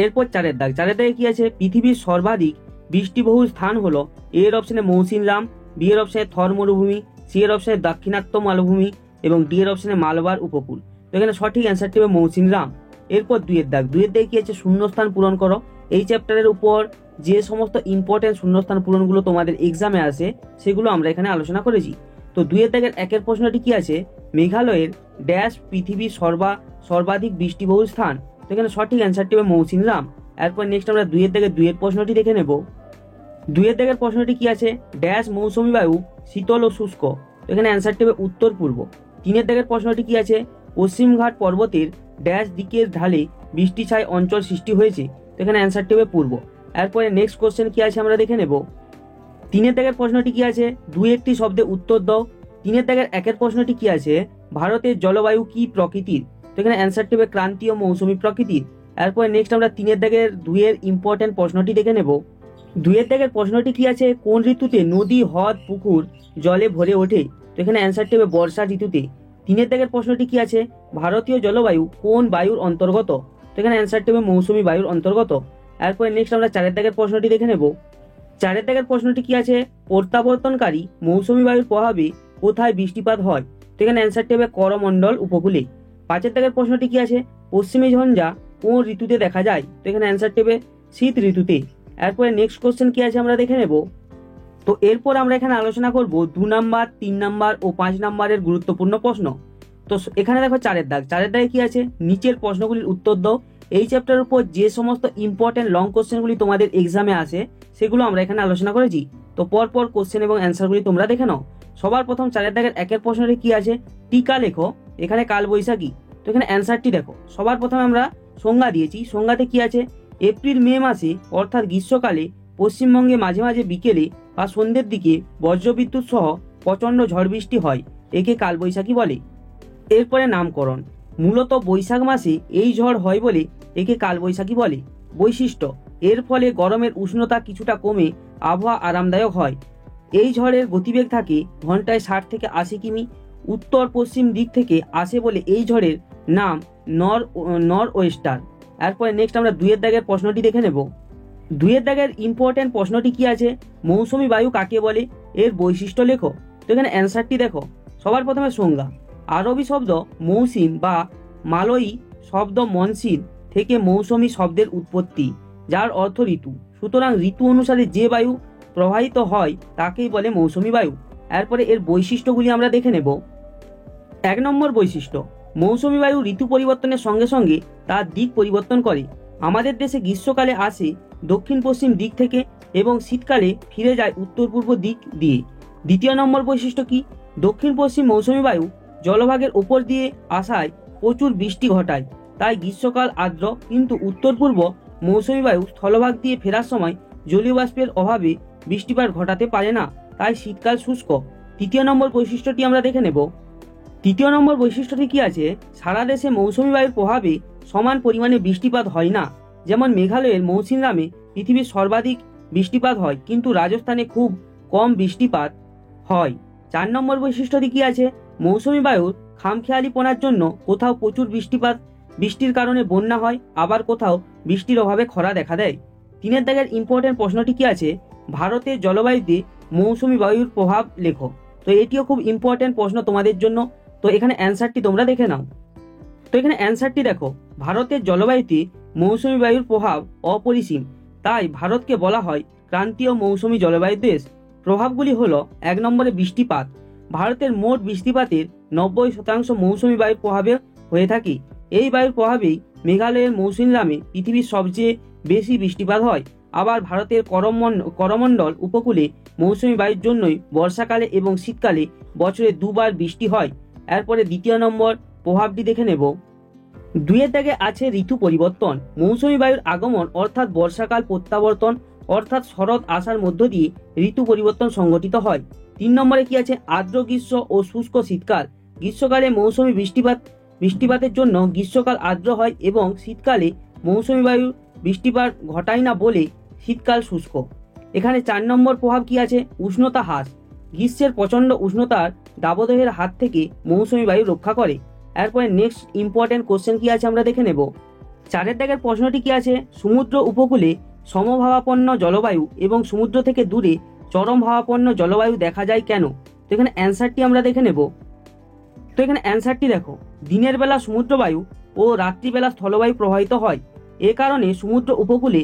এরপর 4-এর দাগ। 4-এর দাগে কি আছে, পৃথিবীর সর্বাধিক বৃষ্টিবহুল স্থান হলো। এ এর অপশনে মৌসিনরাম, বি এর অপশনে থর মরুভূমি, সি এর অপশনে দাক্ষিণাত্য মালভূমি এবং ডি এর অপশনে মালবার উপকূল। তো এখানে সঠিক অ্যান্সারটি হবে মৌসিনরাম। এরপর 2-এর দাগ। 2-এর দাগে কি আছে, শূন্যস্থান পূরণ করো। এই চ্যাপ্টারের উপর যে সমস্ত ইম্পর্টেন্ট শূন্যস্থান পূরণগুলো তোমাদের এক্সামে আসে সেগুলো আমরা এখানে আলোচনা করেছি। তো 2-এর দাগের 1-এর প্রশ্নটি কি আছে, মেঘালয়ের ড্যাশ পৃথিবীর সর্বাধিক বৃষ্টিবহুল স্থান। তো এখানে সঠিক অ্যান্সারটি হবে মৌসিনরাম। এরপর নেক্সট আমরা 2-এর দাগের 2-এর প্রশ্নটি দেখে নেব। 2-এর দাগের প্রশ্নটি কি আছে, ড্যাশ মৌসুমী বায়ু শীতল ও শুষ্ক। তো এখানে অ্যান্সারটি হবে উত্তর পূর্ব। 3-এর দাগের প্রশ্নটি কি আছে, পশ্চিমঘাট পর্বতের ড্যাশ দিকের ঢালে বৃষ্টিছায় অঞ্চল সৃষ্টি হয়েছে। তো এখানে অ্যান্সারটি হবে পূর্ব। এরপরে নেক্সট কোশ্চেন কি আছে আমরা দেখে নেব। 3-এর দাগের প্রশ্নটি কি আছে, 2-একটি শব্দে উত্তর দাও। 3-এর দাগের 1-এর প্রশ্নটি কি আছে, ভারতের জলবায়ু কি প্রকৃতির। তো এখানে অ্যান্সারটি হবে ক্রান্তীয় মৌসুমী প্রকৃতির। এরপরে নেক্সট আমরা 3-এর দাগের 2-এর ইম্পর্টেন্ট প্রশ্নটি দেখে নেব। 2-এর দাগের প্রশ্নটি কি আছে, কোন ঋতুতে নদী, হ্রদ, পুকুর জলে ভরে ওঠে। তো এখানে অ্যান্সারটি হবে বর্ষা ঋতুতে। 3-এর দাগের প্রশ্নটি কি আছে, ভারতীয় জলবায়ু কোন বায়ুর অন্তর্গত। তো এখানে অ্যান্সারটি হবে মৌসুমী বায়ুর অন্তর্গত। এরপরে নেক্সট আমরা 4-এর দাগের প্রশ্নটি দেখে নেব। 4-এর দাগের প্রশ্নটি কি আছে, প্রত্যাবর্তনকারী মৌসুমী বায়ুর প্রভাবে কোথায় বৃষ্টিপাত হয়। তো এখানে অ্যান্সারটি হবে করমণ্ডল উপকূলে। 5-এর দাগের প্রশ্নটি কি আছে, পশ্চিমী ঝঞ্ঝা কোন ঋতুতে দেখা যায়। তো এখানে অ্যান্সারটি হবে শীত ঋতুতে। এরপরে নেক্সট কোশ্চেন কি আছে আমরা দেখে নেব। তো এরপর আমরা এখানে আলোচনা করব 2 নাম্বার, 3 নাম্বার ও 5 নাম্বারের গুরুত্বপূর্ণ প্রশ্ন। তো এখানে দেখো 4-এর দাগ। 4-এর দাগে কি আছে, নিচের প্রশ্নগুলির উত্তর দাও। এই চ্যাপ্টারের উপর যে সমস্ত ইম্পর্টেন্ট লং কোশ্চেনগুলি তোমাদের এক্সামে আসে সেগুলো আমরা এখানে আলোচনা করেছি। তো পরপর কোশ্চেন এবং অ্যান্সারগুলি তোমরা দেখে নাও। সবার প্রথম 4-এর দাগের 1-এর প্রশ্নটি কি আছে, টিকা লেখো। এখানে কালবৈশাখী। তো এখানে অ্যান্সারটি দেখো। সবার প্রথমে আমরা সংজ্ঞা দিয়েছি। সংজ্ঞাতে কি আছে, এপ্রিল মে মাসে অর্থাৎ গ্রীষ্মকালে পশ্চিমবঙ্গে মাঝে মাঝে বিকেলে বা সন্ধ্যের দিকে বজ্রবিদ্যুৎ সহ প্রচণ্ড ঝড় বৃষ্টি হয়, একে কালবৈশাখী বলে। এরপরে নামকরণ। মূলত বৈশাখ মাসে এই ঝড় হয় বলে একে কালবৈশাখী বলে। বৈশিষ্ট্য, এর ফলে গরমের উষ্ণতা কিছুটা কমে আবহাওয়া আরামদায়ক হয়। এই ঝড়ের গতিবেগ থাকে ঘন্টায় 60 থেকে 80 কিমি। উত্তর পশ্চিম দিক থেকে আসে বলে এই ঝড়ের নাম নর ওয়েস্টার। এরপরে নেক্সট আমরা 2-এর দাগের প্রশ্নটি দেখে নেব। 2-এর দাগের ইম্পর্টেন্ট প্রশ্নটি কি আছে, মৌসুমী বায়ু কাকে বলে, এর বৈশিষ্ট্য লেখো। তো এখানে অ্যান্সারটি দেখো। সবার প্রথমে সংজ্ঞা। আরবি শব্দ মৌসিম বা মালয়ী শব্দ মনসিন থেকে মৌসুমী শব্দের উৎপত্তি, যার অর্থ ঋতু। সুতরাং ঋতু অনুসারে যে বায়ু প্রবাহিত হয় তাকেই বলে মৌসুমী বায়ু। এরপরে এর বৈশিষ্ট্যগুলি আমরা দেখে নেব। 1 নম্বর বৈশিষ্ট্য, মৌসুমী বায়ু ঋতু পরিবর্তনের সঙ্গে সঙ্গে তার দিক পরিবর্তন করে। আমাদের দেশে গ্রীষ্মকালে আসে দক্ষিণ পশ্চিম দিক থেকে, এবং শীতকালে ফিরে যায় উত্তর পূর্ব দিক দিয়ে। দ্বিতীয় নম্বর বৈশিষ্ট্য কি? দক্ষিণ পশ্চিম মৌসুমী বায়ু জলভাগের উপর দিয়ে আসায় প্রচুর বৃষ্টি ঘটায়, তাই গ্রীষ্মকাল আর্দ্র, কিন্তু উত্তর পূর্ব মৌসুমী বায়ু স্থলভাগ দিয়ে ফেরার সময় জলীয় বাষ্পের অভাবে বৃষ্টিপাত ঘটাতে পারে না, তাই শীতকাল শুষ্ক। তৃতীয় নম্বর বৈশিষ্ট্যটি আমরা দেখে নেব। তৃতীয় নম্বর বৈশিষ্ট্যটি কি আছে? সারা দেশে মৌসুমী বায়ুর প্রভাবে সমান পরিমাণে বৃষ্টিপাত হয় না। যেমন মেঘালয়ের মৌসিনরামে পৃথিবীর সর্বাধিক বৃষ্টিপাত হয়, কিন্তু রাজস্থানে খুব কম বৃষ্টিপাত হয়। 4 নম্বর বৈশিষ্ট্যটি কি আছে? মৌসুমী বায়ুর খামখেয়ালিপনার জন্য কোথাও প্রচুর বৃষ্টির কারণে বন্যা হয়, আবার কোথাও বৃষ্টির অভাবে খরা দেখা দেয়। 3 দাগের ইম্পর্টেন্ট প্রশ্নটি কি আছে? ভারতের জলবায়ুতে মৌসুমী বায়ুর প্রভাব লেখো। তো এটিও খুব ইম্পর্টেন্ট প্রশ্ন তোমাদের জন্য। তো এখানে অ্যান্সারটি তোমরা দেখে নাও। তো এখানে অ্যান্সারটি দেখো, ভারতের জলবায়ুতে মৌসুমী বায়ুর প্রভাব অপরিসীম, তাই ভারতকে বলা হয় ক্রান্তীয় মৌসুমী জলবায়ু দেশ। প্রভাবগুলি হলো: 1 নম্বরে বৃষ্টিপাত। ভারতের মোট বৃষ্টিপাতের 90% মৌসুমী বায়ুর প্রভাবে হয়ে থাকে। এই বায়ুর প্রভাবেই মেঘালয়ের মৌসিনরামে পৃথিবীর সবচেয়ে বেশি বৃষ্টিপাত হয়। আবার ভারতের করমণ্ডল উপকূলে মৌসুমী বায়ুর জন্যই বর্ষাকালে এবং শীতকালে বছরে 2 বার বৃষ্টি হয়। এরপরে দ্বিতীয় নম্বর প্রভাবটি দেখে নেব। 2 দাগে আছে ঋতু পরিবর্তন। মৌসুমী বায়ুর আগমন অর্থাৎ বর্ষাকাল প্রত্যাবর্তন অর্থাৎ শরৎ আসার মধ্য দিয়ে ঋতু পরিবর্তন সংঘটিত হয়। 3 নম্বরে কি আছে? আর্দ্র গ্রীষ্ম ও শুষ্ক শীতকাল। গ্রীষ্মকালে মৌসুমী বৃষ্টিপাতের জন্য গ্রীষ্মকাল আর্দ্র হয় এবং শীতকালে মৌসুমী বায়ু বৃষ্টিপাত ঘটায় না বলে শীতকাল শুষ্ক। এখানে 4 নম্বর প্রভাব কি আছে? উষ্ণতা হ্রাস। গ্রীষ্মের প্রচণ্ড উষ্ণতার দাবদাহের হাত থেকে মৌসুমী বায়ু রক্ষা করে। এরপরে নেক্সট ইম্পর্টেন্ট কোশ্চেন কি আছে আমরা দেখে নেব। 4 দাগের প্রশ্নটি কি আছে? সমুদ্র উপকূলে সমভাবাপন্ন জলবায়ু এবং সমুদ্র থেকে দূরে চরম ভাবাপন্ন জলবায়ু দেখা যায় কেন? তো এখানে অ্যান্সারটি আমরা দেখে নেব। তো এখানে অ্যান্সারটি দেখো, দিনের বেলা সমুদ্র বায়ু ও রাত্রিবেলা স্থলবায়ু প্রবাহিত হয়। এ কারণে সমুদ্র উপকূলে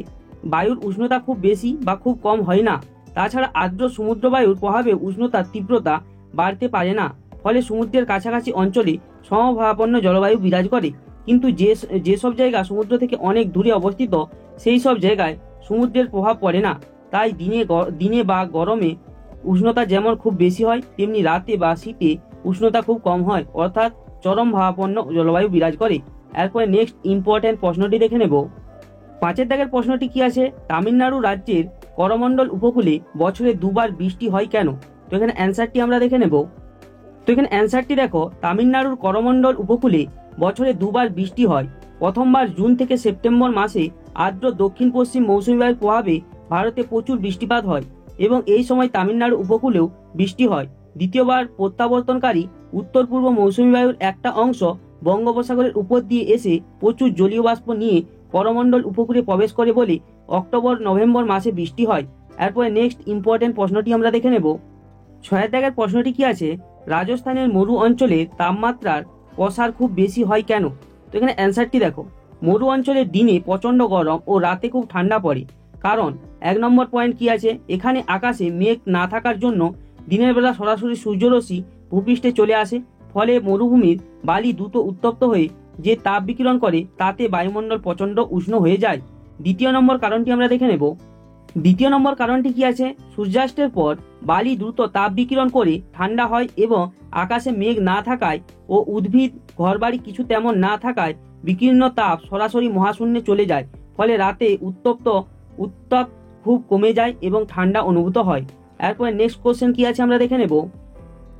বায়ুর উষ্ণতা খুব বেশি বা খুব কম হয় না। তাছাড়া আর্দ্র সমুদ্র বায়ুর প্রভাবে উষ্ণতার তীব্রতা বাড়তে পারে না, ফলে সমুদ্রের কাছাকাছি অঞ্চলে সমভাবাপন্ন জলবায়ু বিরাজ করে। কিন্তু যেসব জায়গা সমুদ্র থেকে অনেক দূরে অবস্থিত, সেই সব জায়গায় সমুদ্রের প্রভাব পড়ে না। তাই দিনে বা গরমে উষ্ণতা যেমন খুব বেশি হয়, তেমনি রাতে বা শীতে উষ্ণতা খুব কম হয়, অর্থাৎ চরম ভাবাপন্ন জলবায়ু বিরাজ করে। এরপরে নেক্সট ইম্পর্টেন্ট প্রশ্নটি দেখে নেব। 5 দাগের প্রশ্নটি কি আছে? তামিলনাড়ু রাজ্যের করমণ্ডল উপকূলে বছরে 2 বার বৃষ্টি হয় কেন? তো এখানে অ্যান্সারটি আমরা দেখে নেব। তো এখানে অ্যান্সারটি দেখো, তামিলনাড়ুর করমণ্ডল উপকূলে বছরে 2 বার বৃষ্টি হয়। প্রথমবার জুন থেকে সেপ্টেম্বর মাসে আর্দ্র দক্ষিণ পশ্চিম মৌসুমী বায়ুর প্রভাবে ভারতে প্রচুর বৃষ্টিপাত হয় এবং এই সময় তামিলনাড়ু উপকূলেও বৃষ্টি হয়। দ্বিতীয়বার প্রত্যাবর্তনকারী উত্তর পূর্ব মৌসুমী বায়ুর একটা অংশ বঙ্গোপসাগরের উপর দিয়ে এসে প্রচুর জলীয় বাষ্প নিয়ে করমণ্ডল উপকূলে প্রবেশ করে বলে অক্টোবর নভেম্বর মাসে বৃষ্টি হয়। এরপরে নেক্সট ইম্পর্টেন্ট প্রশ্নটি আমরা দেখে নেব। 6 দাগের প্রশ্নটি কি আছে? রাজস্থানের মরু অঞ্চলে তাপমাত্রার প্রসার খুব বেশি হয় কেন? তো এখানে অ্যান্সারটি দেখো, মরু অঞ্চলে দিনে প্রচণ্ড গরম ও রাতে খুব ঠান্ডা পড়ে। কারণ 1 নম্বর পয়েন্ট কি আছে? এখানে আকাশে মেঘ না থাকার জন্য দিনের বেলা সরাসরি সূর্যরশ্মি ভূপৃষ্ঠে চলে আসে, ফলে মরুভূমির বালি দ্রুত উত্তপ্ত হয়ে যে তাপ বিকিরণ করে তাতে বায়ুমণ্ডল প্রচণ্ড উষ্ণ হয়ে যায়। দ্বিতীয় নম্বর কারণটি আমরা দেখে নেব। দ্বিতীয় নম্বর কারণটি কি আছে? সূর্যাস্তের পর বালি দ্রুত তাপ বিকিরণ করে ঠান্ডা হয় এবং আকাশে মেঘ না থাকায় ও উদ্ভিদ ঘরবাড়ি কিছু তেমন না থাকায় বিকীর্ণ তাপ সরাসরি মহাশূন্যে চলে যায়, ফলে রাতে উত্তাপ খুব কমে যায় এবং ঠান্ডা অনুভূত হয়। এরপরে নেক্সট কোশ্চেন কি আছে আমরা দেখে নেব।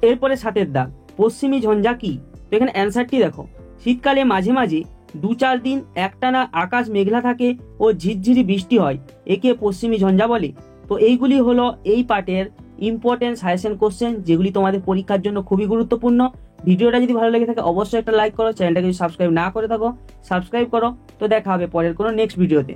এরপরে 7 দাগ, পশ্চিমী ঝঞ্ঝা কি? তো এখানে অ্যান্সারটি দেখো, শীতকালে মাঝে মাঝে 2-4 দিন একটানা আকাশ মেঘলা থাকে ও ঝিরঝিরি বৃষ্টি হয়, একে পশ্চিমী ঝঞ্ঝা বলে। তো এইগুলি হলো এই পার্টের ইম্পর্টেন্ট সাজেশন কোশ্চেন, যেগুলি তোমাদের পরীক্ষার জন্য খুবই গুরুত্বপূর্ণ। ভিডিওটা যদি ভালো লেগে থাকে অবশ্যই একটা লাইক করো, চ্যানেলটাকে যদি সাবস্ক্রাইব না করে থাকো সাবস্ক্রাইব করো। তো দেখা হবে পরের কোনো নেক্সট ভিডিওতে।